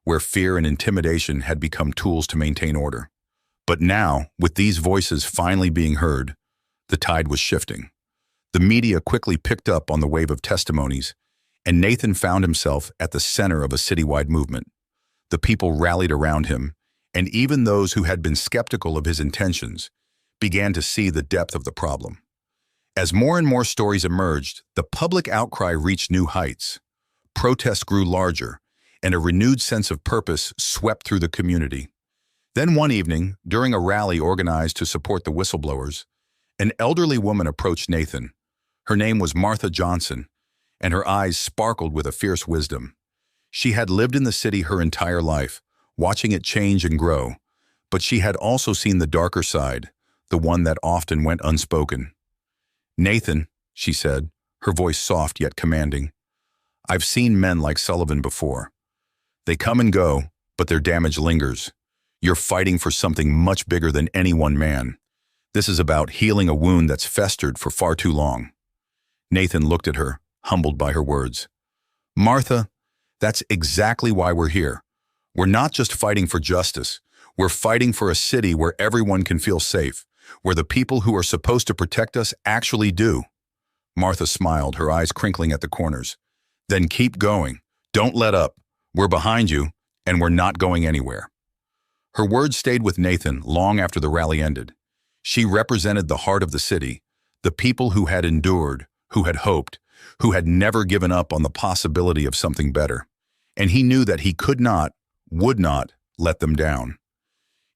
where fear and intimidation had become tools to maintain order. But now, with these voices finally being heard, the tide was shifting. The media quickly picked up on the wave of testimonies, and Nathan found himself at the center of a citywide movement. The people rallied around him, and even those who had been skeptical of his intentions began to see the depth of the problem. As more and more stories emerged, the public outcry reached new heights. Protests grew larger, and a renewed sense of purpose swept through the community. Then one evening, during a rally organized to support the whistleblowers, an elderly woman approached Nathan. Her name was Martha Johnson, and her eyes sparkled with a fierce wisdom. She had lived in the city her entire life, watching it change and grow, but she had also seen the darker side, the one that often went unspoken. "Nathan," she said, her voice soft yet commanding, "I've seen men like Sullivan before. They come and go, but their damage lingers. You're fighting for something much bigger than any one man. This is about healing a wound that's festered for far too long." Nathan looked at her, humbled by her words. "Martha, that's exactly why we're here. We're not just fighting for justice. We're fighting for a city where everyone can feel safe, where the people who are supposed to protect us actually do." Martha smiled, her eyes crinkling at the corners. "Then keep going. Don't let up. We're behind you, and we're not going anywhere." Her words stayed with Nathan long after the rally ended. She represented the heart of the city, the people who had endured, who had hoped, who had never given up on the possibility of something better. And he knew that he could not, would not, let them down.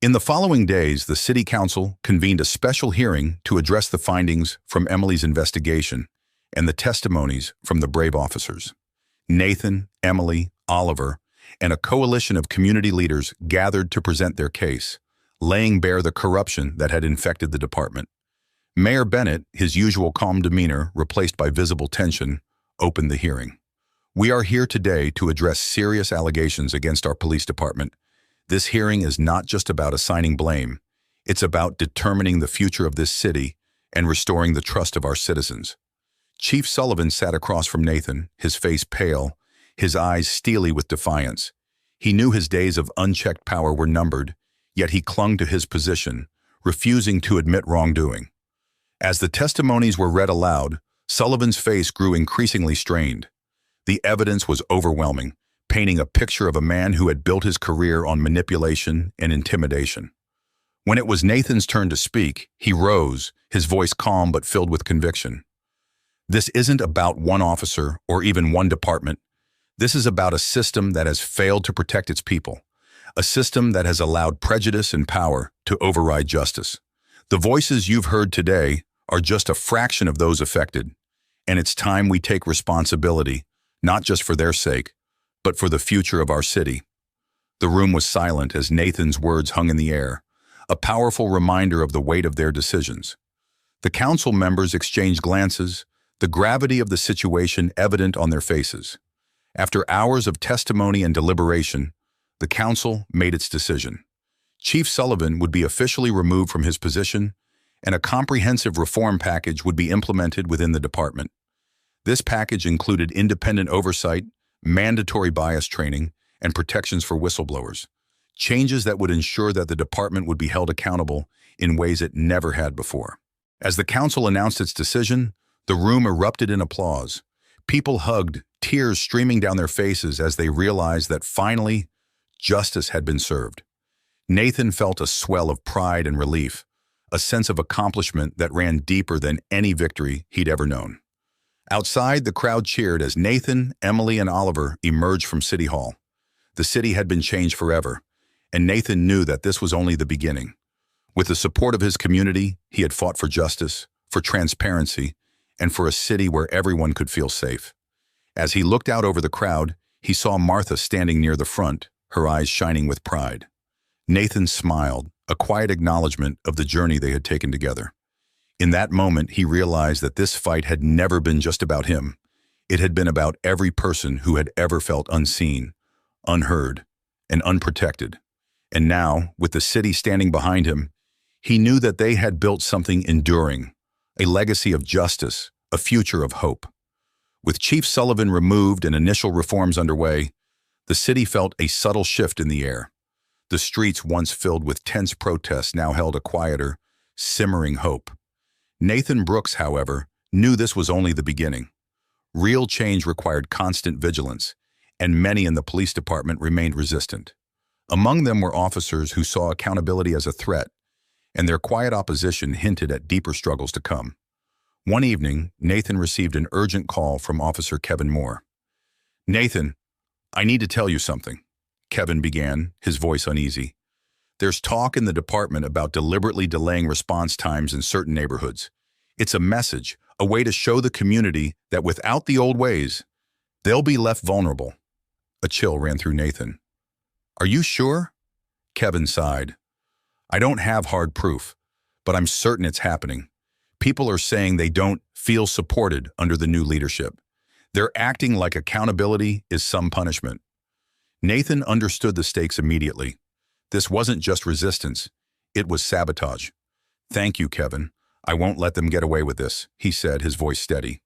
In the following days, the city council convened a special hearing to address the findings from Emily's investigation and the testimonies from the brave officers. Nathan, Emily, Oliver, and a coalition of community leaders gathered to present their case, laying bare the corruption that had infected the department. Mayor Bennett, his usual calm demeanor replaced by visible tension, opened the hearing. "We are here today to address serious allegations against our police department. This hearing is not just about assigning blame. It's about determining the future of this city and restoring the trust of our citizens." Chief Sullivan sat across from Nathan, his face pale, his eyes steely with defiance. He knew his days of unchecked power were numbered, yet he clung to his position, refusing to admit wrongdoing. As the testimonies were read aloud, Sullivan's face grew increasingly strained. The evidence was overwhelming, painting a picture of a man who had built his career on manipulation and intimidation. When it was Nathan's turn to speak, he rose, his voice calm but filled with conviction. "This isn't about one officer or even one department. This is about a system that has failed to protect its people, a system that has allowed prejudice and power to override justice. The voices you've heard today are just a fraction of those affected, and it's time we take responsibility, not just for their sake, but for the future of our city." The room was silent as Nathan's words hung in the air, a powerful reminder of the weight of their decisions. The council members exchanged glances, the gravity of the situation evident on their faces. After hours of testimony and deliberation, the council made its decision. Chief Sullivan would be officially removed from his position, and a comprehensive reform package would be implemented within the department. This package included independent oversight, mandatory bias training, and protections for whistleblowers, changes that would ensure that the department would be held accountable in ways it never had before. As the council announced its decision, the room erupted in applause. People hugged, tears streaming down their faces as they realized that finally, justice had been served. Nathan felt a swell of pride and relief, a sense of accomplishment that ran deeper than any victory he'd ever known. Outside, the crowd cheered as Nathan, Emily, and Oliver emerged from City Hall. The city had been changed forever, and Nathan knew that this was only the beginning. With the support of his community, he had fought for justice, for transparency, and for a city where everyone could feel safe. As he looked out over the crowd, he saw Martha standing near the front, her eyes shining with pride. Nathan smiled, a quiet acknowledgement of the journey they had taken together. In that moment, he realized that this fight had never been just about him. It had been about every person who had ever felt unseen, unheard, and unprotected. And now, with the city standing behind him, he knew that they had built something enduring, a legacy of justice, a future of hope. With Chief Sullivan removed and initial reforms underway, the city felt a subtle shift in the air. The streets once filled with tense protests now held a quieter, simmering hope. Nathan Brooks, however, knew this was only the beginning. Real change required constant vigilance, and many in the police department remained resistant. Among them were officers who saw accountability as a threat, and their quiet opposition hinted at deeper struggles to come. One evening, Nathan received an urgent call from Officer Kevin Moore. "Nathan, I need to tell you something," Kevin began, his voice uneasy. "There's talk in the department about deliberately delaying response times in certain neighborhoods. It's a message, a way to show the community that without the old ways, they'll be left vulnerable." A chill ran through Nathan. "Are you sure?" Kevin sighed. "I don't have hard proof, but I'm certain it's happening. People are saying they don't feel supported under the new leadership. They're acting like accountability is some punishment." Nathan understood the stakes immediately. This wasn't just resistance, it was sabotage. "Thank you, Kevin. I won't let them get away with this," he said, his voice steady.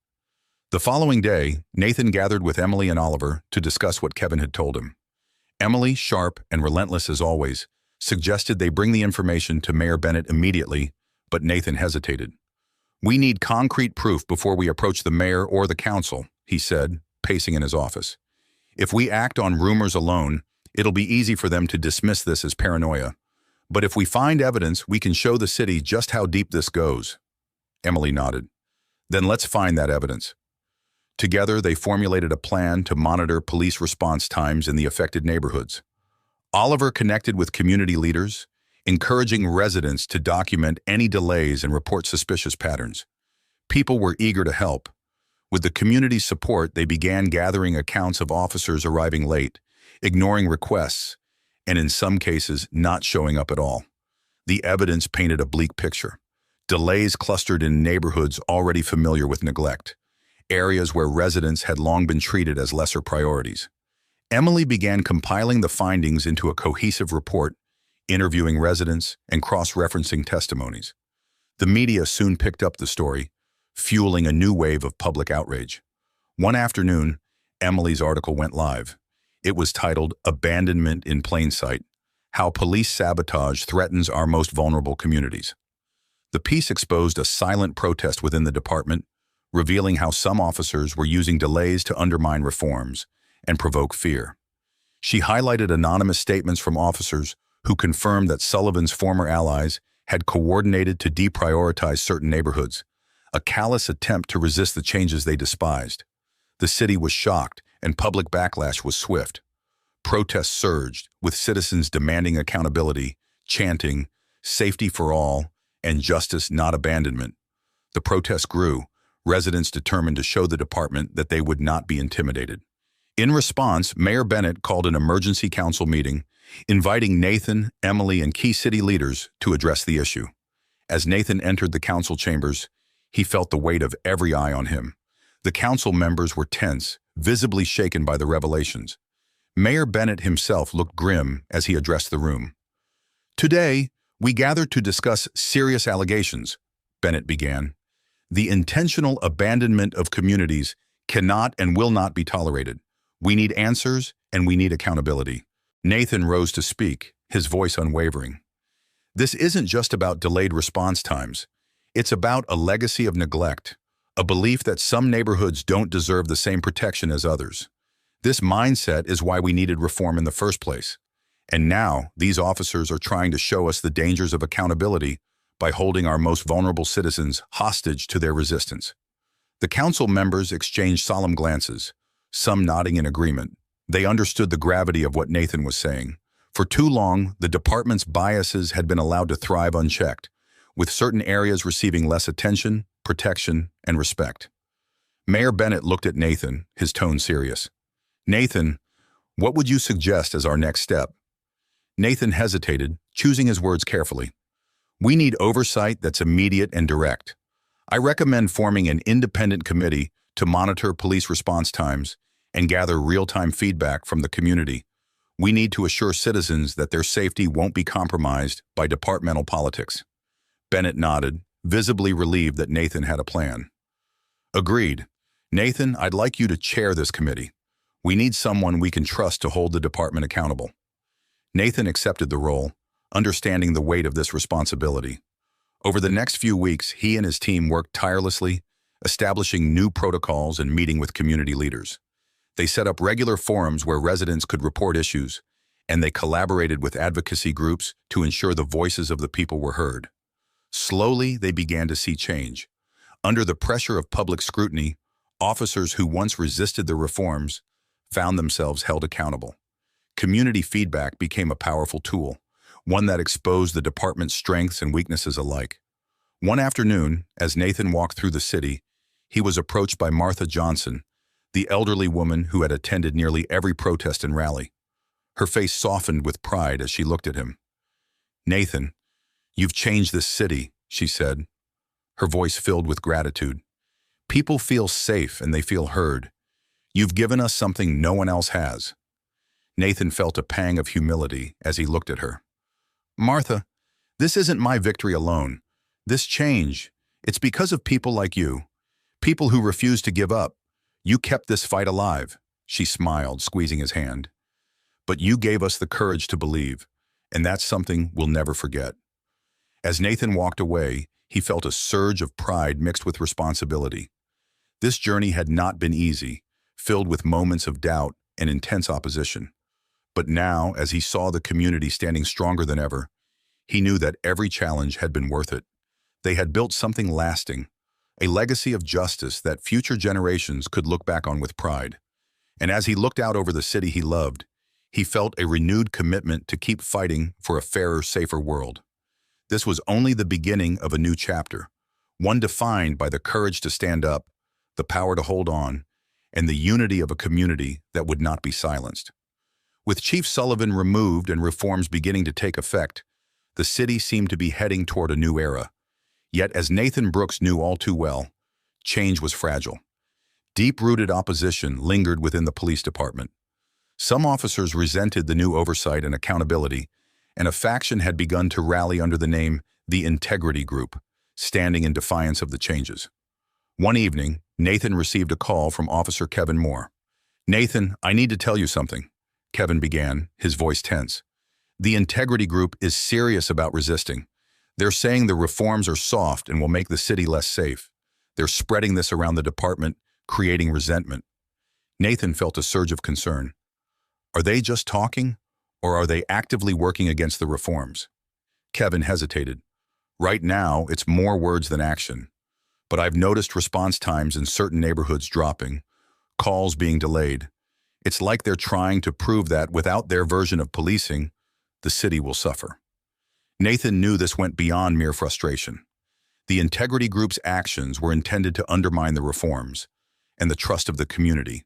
The following day, Nathan gathered with Emily and Oliver to discuss what Kevin had told him. Emily, sharp and relentless as always, suggested they bring the information to Mayor Bennett immediately, but Nathan hesitated. "We need concrete proof before we approach the mayor or the council," he said, pacing in his office. "If we act on rumors alone, it'll be easy for them to dismiss this as paranoia. But if we find evidence, we can show the city just how deep this goes." Emily nodded. "Then let's find that evidence." Together, they formulated a plan to monitor police response times in the affected neighborhoods. Oliver connected with community leaders, encouraging residents to document any delays and report suspicious patterns. People were eager to help. With the community's support, they began gathering accounts of officers arriving late, ignoring requests, and in some cases, not showing up at all. The evidence painted a bleak picture. Delays clustered in neighborhoods already familiar with neglect, areas where residents had long been treated as lesser priorities. Emily began compiling the findings into a cohesive report, interviewing residents and cross-referencing testimonies. The media soon picked up the story, fueling a new wave of public outrage. One afternoon, Emily's article went live. It was titled "Abandonment in Plain Sight: How Police Sabotage Threatens Our Most Vulnerable Communities." The piece exposed a silent protest within the department, revealing how some officers were using delays to undermine reforms and provoke fear. She highlighted anonymous statements from officers who confirmed that Sullivan's former allies had coordinated to deprioritize certain neighborhoods, a callous attempt to resist the changes they despised. The city was shocked, and public backlash was swift. Protests surged, with citizens demanding accountability, chanting, "Safety for all," and "Justice, not abandonment." The protests grew, residents determined to show the department that they would not be intimidated. In response, Mayor Bennett called an emergency council meeting, inviting Nathan, Emily, and key city leaders to address the issue. As Nathan entered the council chambers, he felt the weight of every eye on him. The council members were tense, visibly shaken by the revelations. Mayor Bennett himself looked grim as he addressed the room. "Today, we gathered to discuss serious allegations," Bennett began. "The intentional abandonment of communities cannot and will not be tolerated. We need answers, and we need accountability." Nathan rose to speak, his voice unwavering. "This isn't just about delayed response times. It's about a legacy of neglect, a belief that some neighborhoods don't deserve the same protection as others. This mindset is why we needed reform in the first place. And now, these officers are trying to show us the dangers of accountability by holding our most vulnerable citizens hostage to their resistance. The council members exchanged solemn glances, some nodding in agreement. They understood the gravity of what Nathan was saying. For too long, the department's biases had been allowed to thrive unchecked, with certain areas receiving less attention, protection, and respect. Mayor Bennett looked at Nathan, his tone serious. "Nathan, what would you suggest as our next step?" Nathan hesitated, choosing his words carefully. "We need oversight that's immediate and direct. I recommend forming an independent committee to monitor police response times and gather real-time feedback from the community. We need to assure citizens that their safety won't be compromised by departmental politics." Bennett nodded, visibly relieved that Nathan had a plan. "Agreed. Nathan, I'd like you to chair this committee. We need someone we can trust to hold the department accountable." Nathan accepted the role, understanding the weight of this responsibility. Over the next few weeks, he and his team worked tirelessly, establishing new protocols and meeting with community leaders. They set up regular forums where residents could report issues, and they collaborated with advocacy groups to ensure the voices of the people were heard. Slowly, they began to see change. Under the pressure of public scrutiny, officers who once resisted the reforms found themselves held accountable. Community feedback became a powerful tool, one that exposed the department's strengths and weaknesses alike. One afternoon, as Nathan walked through the city, he was approached by Martha Johnson, the elderly woman who had attended nearly every protest and rally. Her face softened with pride as she looked at him. "Nathan, you've changed this city," she said, her voice filled with gratitude. "People feel safe and they feel heard. You've given us something no one else has." Nathan felt a pang of humility as he looked at her. "Martha, this isn't my victory alone. This change, it's because of people like you, people who refuse to give up. You kept this fight alive," she smiled, squeezing his hand. "But you gave us the courage to believe, and that's something we'll never forget." As Nathan walked away, he felt a surge of pride mixed with responsibility. This journey had not been easy, filled with moments of doubt and intense opposition. But now, as he saw the community standing stronger than ever, he knew that every challenge had been worth it. They had built something lasting, a legacy of justice that future generations could look back on with pride. And as he looked out over the city he loved, he felt a renewed commitment to keep fighting for a fairer, safer world. This was only the beginning of a new chapter, one defined by the courage to stand up, the power to hold on, and the unity of a community that would not be silenced. With Chief Sullivan removed and reforms beginning to take effect, the city seemed to be heading toward a new era. Yet, as Nathan Brooks knew all too well, change was fragile. Deep-rooted opposition lingered within the police department. Some officers resented the new oversight and accountability, and a faction had begun to rally under the name the Integrity Group, standing in defiance of the changes. One evening, Nathan received a call from Officer Kevin Moore. "Nathan, I need to tell you something," Kevin began, his voice tense. "The Integrity Group is serious about resisting. They're saying the reforms are soft and will make the city less safe. They're spreading this around the department, creating resentment." Nathan felt a surge of concern. Are they just talking, or are they actively working against the reforms? Kevin hesitated. "Right now, it's more words than action. But I've noticed response times in certain neighborhoods dropping, calls being delayed. It's like they're trying to prove that without their version of policing, the city will suffer." Nathan knew this went beyond mere frustration. The Integrity Group's actions were intended to undermine the reforms and the trust of the community.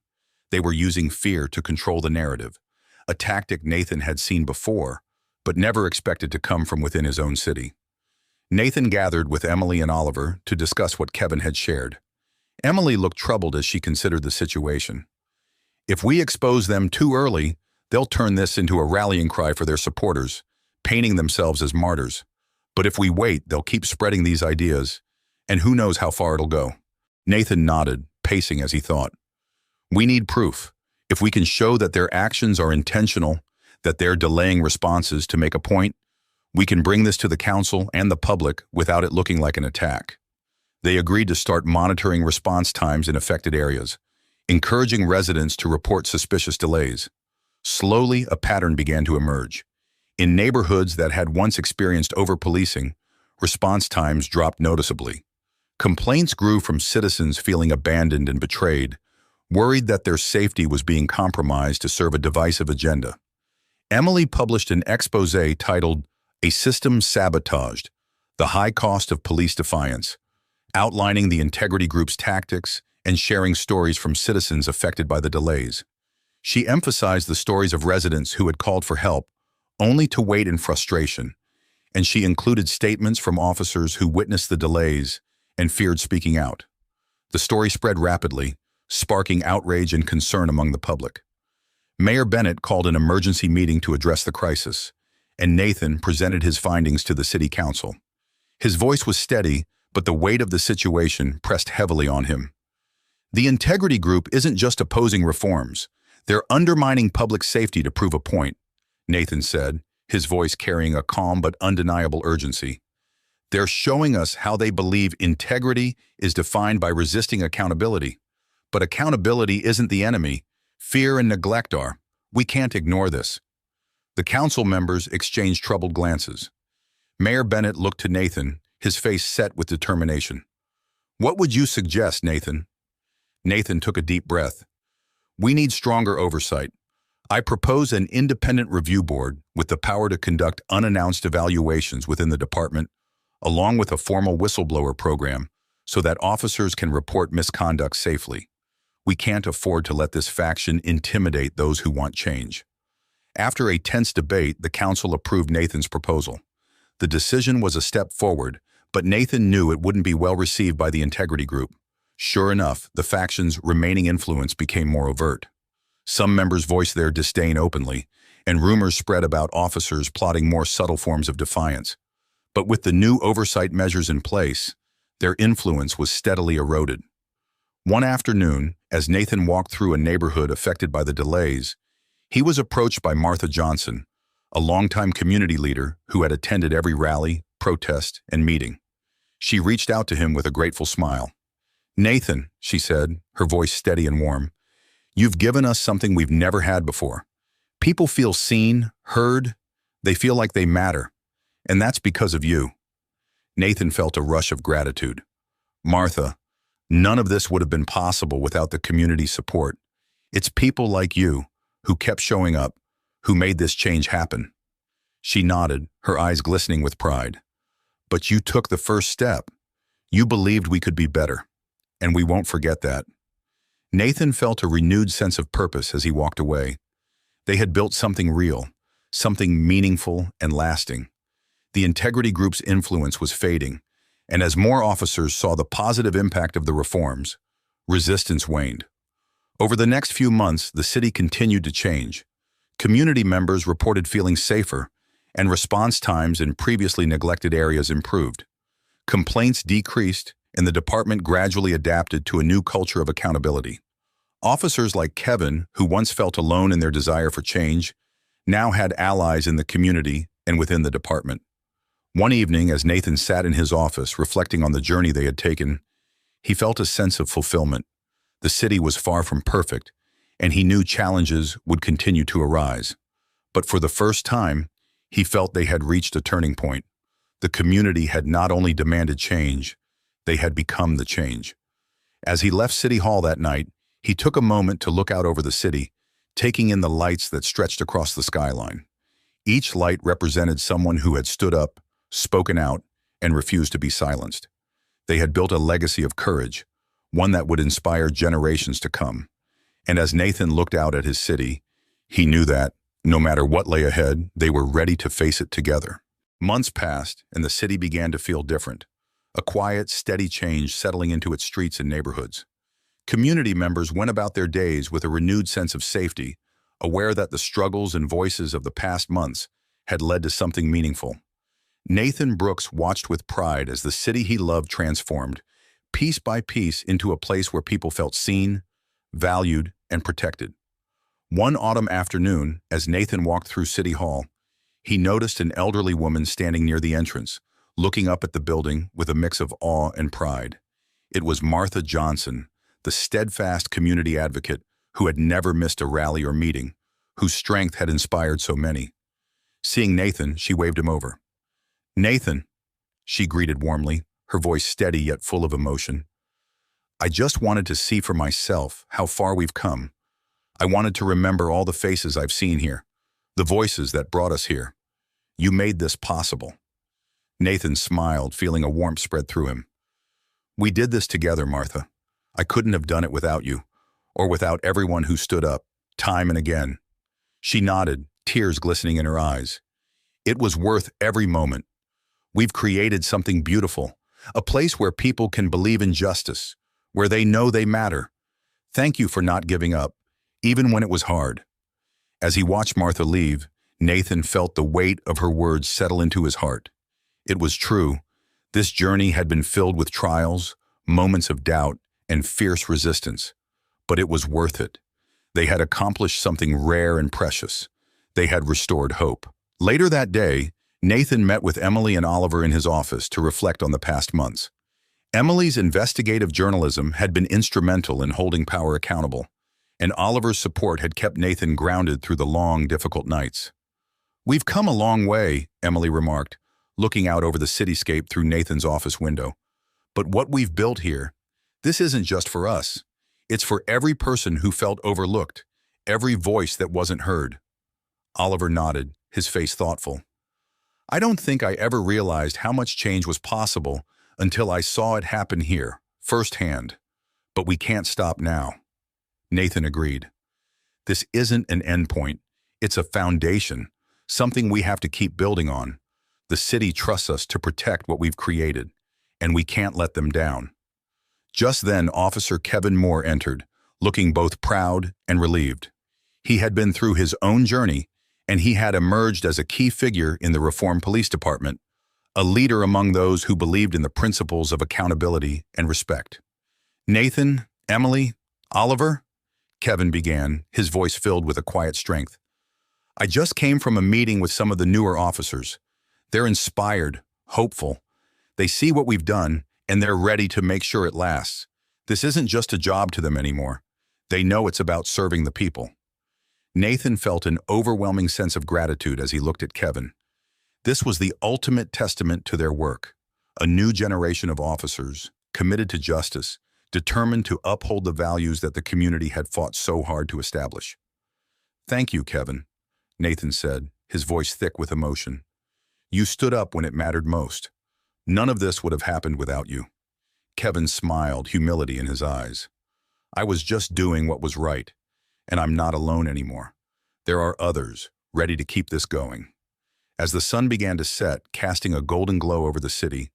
They were using fear to control the narrative, a tactic Nathan had seen before, but never expected to come from within his own city. Nathan gathered with Emily and Oliver to discuss what Kevin had shared. Emily looked troubled as she considered the situation. "If we expose them too early, they'll turn this into a rallying cry for their supporters, painting themselves as martyrs. But if we wait, they'll keep spreading these ideas, and who knows how far it'll go." Nathan nodded, pacing as he thought. "We need proof. If we can show that their actions are intentional, that they're delaying responses to make a point, we can bring this to the council and the public without it looking like an attack." They agreed to start monitoring response times in affected areas, encouraging residents to report suspicious delays. Slowly, a pattern began to emerge. In neighborhoods that had once experienced over-policing, Response times dropped noticeably. Complaints grew from citizens feeling abandoned and betrayed, worried that their safety was being compromised to serve a divisive agenda. Emily published an expose titled "A System Sabotaged: The High Cost of Police Defiance," outlining the Integrity Group's tactics and sharing stories from citizens affected by the delays. She emphasized the stories of residents who had called for help, only to wait in frustration, and she included statements from officers who witnessed the delays and feared speaking out. The story spread rapidly, sparking outrage and concern among the public. Mayor Bennett called an emergency meeting to address the crisis, and Nathan presented his findings to the city council. His voice was steady, but the weight of the situation pressed heavily on him. The Integrity Group isn't just opposing reforms, they're undermining public safety to prove a point, Nathan said, his voice carrying a calm but undeniable urgency. They're showing us how they believe integrity is defined by resisting accountability. But accountability isn't the enemy. Fear and neglect are. We can't ignore this. The council members exchanged troubled glances. Mayor Bennett looked to Nathan, his face set with determination. "What would you suggest, Nathan?" Nathan took a deep breath. "We need stronger oversight. I propose an independent review board with the power to conduct unannounced evaluations within the department, along with a formal whistleblower program, so that officers can report misconduct safely. We can't afford to let this faction intimidate those who want change." After a tense debate, the council approved Nathan's proposal. The decision was a step forward, but Nathan knew it wouldn't be well received by the Integrity Group. Sure enough, the faction's remaining influence became more overt. Some members voiced their disdain openly, and rumors spread about officers plotting more subtle forms of defiance. But with the new oversight measures in place, their influence was steadily eroded. One afternoon, as Nathan walked through a neighborhood affected by the delays, he was approached by Martha Johnson, a longtime community leader who had attended every rally, protest, and meeting. She reached out to him with a grateful smile. "Nathan," she said, her voice steady and warm, "you've given us something we've never had before. People feel seen, heard, they feel like they matter, and that's because of you." Nathan felt a rush of gratitude. "Martha, none of this would have been possible without the community support. It's people like you who kept showing up, who made this change happen." She nodded, her eyes glistening with pride. "But you took the first step. You believed we could be better, and we won't forget that." Nathan felt a renewed sense of purpose as he walked away. They had built something real, something meaningful and lasting. The Integrity Group's influence was fading, and as more officers saw the positive impact of the reforms, resistance waned. Over the next few months, the city continued to change. Community members reported feeling safer, and response times in previously neglected areas improved. Complaints decreased, and the department gradually adapted to a new culture of accountability. Officers like Kevin, who once felt alone in their desire for change, now had allies in the community and within the department. One evening, as Nathan sat in his office reflecting on the journey they had taken, he felt a sense of fulfillment. The city was far from perfect, and he knew challenges would continue to arise. But for the first time, he felt they had reached a turning point. The community had not only demanded change, they had become the change. As he left City Hall that night, he took a moment to look out over the city, taking in the lights that stretched across the skyline. Each light represented someone who had stood up, spoken out, and refused to be silenced. They had built a legacy of courage, one that would inspire generations to come. And as Nathan looked out at his city, he knew that, no matter what lay ahead, they were ready to face it together. Months passed, and the city began to feel different. A quiet, steady change settling into its streets and neighborhoods. Community members went about their days with a renewed sense of safety, aware that the struggles and voices of the past months had led to something meaningful. Nathan Brooks watched with pride as the city he loved transformed, piece by piece, into a place where people felt seen, valued, and protected. One autumn afternoon, as Nathan walked through City Hall, he noticed an elderly woman standing near the entrance, looking up at the building with a mix of awe and pride. It was Martha Johnson, the steadfast community advocate who had never missed a rally or meeting, whose strength had inspired so many. Seeing Nathan, she waved him over. "Nathan, she greeted warmly, her voice steady yet full of emotion. "I just wanted to see for myself how far we've come. I wanted to remember all the faces I've seen here, the voices that brought us here. You made this possible." Nathan smiled, feeling a warmth spread through him. "We did this together, Martha. I couldn't have done it without you, or without everyone who stood up, time and again." She nodded, tears glistening in her eyes. "It was worth every moment. We've created something beautiful, a place where people can believe in justice, where they know they matter. Thank you for not giving up, even when it was hard." As he watched Martha leave, Nathan felt the weight of her words settle into his heart. It was true. This journey had been filled with trials, moments of doubt, and fierce resistance. But it was worth it. They had accomplished something rare and precious. They had restored hope. Later that day, Nathan met with Emily and Oliver in his office to reflect on the past months. Emily's investigative journalism had been instrumental in holding power accountable, and Oliver's support had kept Nathan grounded through the long, difficult nights. "We've come a long way," Emily remarked, looking out over the cityscape through Nathan's office window. "But what we've built here, this isn't just for us. It's for every person who felt overlooked, every voice that wasn't heard." Oliver nodded, his face thoughtful. "I don't think I ever realized how much change was possible until I saw it happen here, firsthand. But we can't stop now." Nathan agreed. "This isn't an endpoint. It's a foundation, something we have to keep building on. The city trusts us to protect what we've created, and we can't let them down." Just then, Officer Kevin Moore entered, looking both proud and relieved. He had been through his own journey, and he had emerged as a key figure in the Reform Police Department, a leader among those who believed in the principles of accountability and respect. "Nathan, Emily, Oliver," Kevin began, his voice filled with a quiet strength. "I just came from a meeting with some of the newer officers. They're inspired, hopeful. They see what we've done, and they're ready to make sure it lasts. This isn't just a job to them anymore. They know it's about serving the people." Nathan felt an overwhelming sense of gratitude as he looked at Kevin. This was the ultimate testament to their work. A new generation of officers, committed to justice, determined to uphold the values that the community had fought so hard to establish. "Thank you, Kevin," Nathan said, his voice thick with emotion. "You stood up when it mattered most. None of this would have happened without you." Kevin smiled, humility in his eyes. "I was just doing what was right, and I'm not alone anymore. There are others, ready to keep this going." As the sun began to set, casting a golden glow over the city,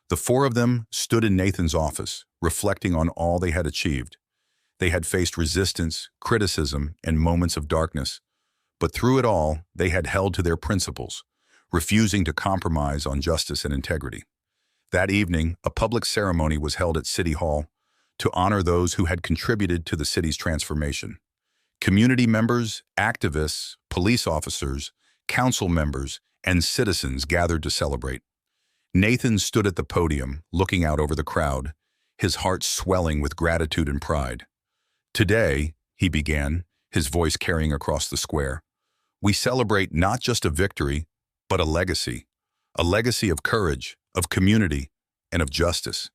the four of them stood in Nathan's office, reflecting on all they had achieved. They had faced resistance, criticism, and moments of darkness, but through it all, they had held to their principles, refusing to compromise on justice and integrity. That evening, a public ceremony was held at City Hall to honor those who had contributed to the city's transformation. Community members, activists, police officers, council members, and citizens gathered to celebrate. Nathan stood at the podium, looking out over the crowd, his heart swelling with gratitude and pride. "Today," he began, his voice carrying across the square, "we celebrate not just a victory, but a legacy of courage, of community, and of justice.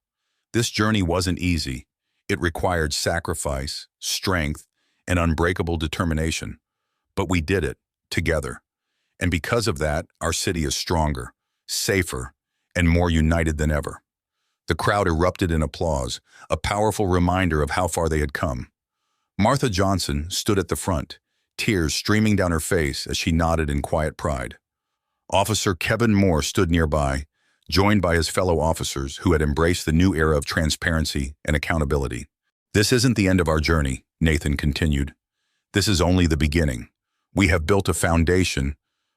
This journey wasn't easy. It required sacrifice, strength, and unbreakable determination. But we did it, together. And because of that, our city is stronger, safer, and more united than ever." The crowd erupted in applause, a powerful reminder of how far they had come. Martha Johnson stood at the front, tears streaming down her face as she nodded in quiet pride. Officer Kevin Moore stood nearby, joined by his fellow officers who had embraced the new era of transparency and accountability. "This isn't the end of our journey," Nathan continued. "This is only the beginning. We have built a foundation,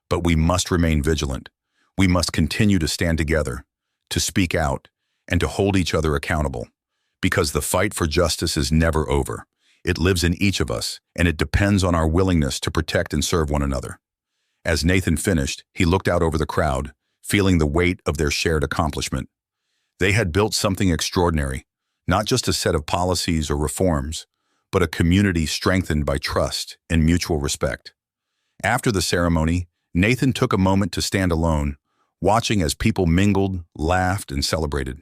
but we must remain vigilant. We must continue to stand together, to speak out, and to hold each other accountable. Because the fight for justice is never over. It lives in each of us, and it depends on our willingness to protect and serve one another." As Nathan finished, he looked out over the crowd, feeling the weight of their shared accomplishment. They had built something extraordinary, not just a set of policies or reforms, but a community strengthened by trust and mutual respect. After the ceremony, Nathan took a moment to stand alone, watching as people mingled, laughed, and celebrated.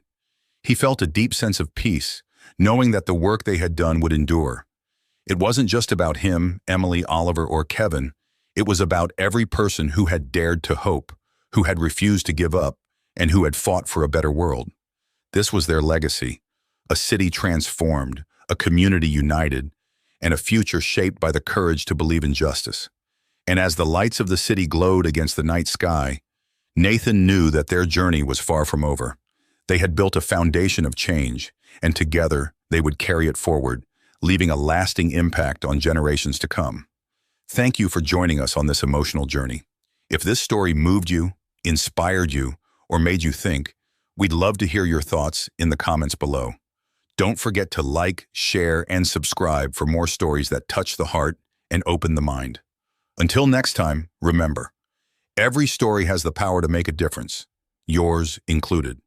He felt a deep sense of peace, knowing that the work they had done would endure. It wasn't just about him, Emily, Oliver, or Kevin. It was about every person who had dared to hope, who had refused to give up, and who had fought for a better world. This was their legacy, a city transformed, a community united, and a future shaped by the courage to believe in justice. And as the lights of the city glowed against the night sky, Nathan knew that their journey was far from over. They had built a foundation of change, and together they would carry it forward, leaving a lasting impact on generations to come. Thank you for joining us on this emotional journey. If this story moved you, inspired you, or made you think, we'd love to hear your thoughts in the comments below. Don't forget to like, share, and subscribe for more stories that touch the heart and open the mind. Until next time, remember, every story has the power to make a difference, yours included.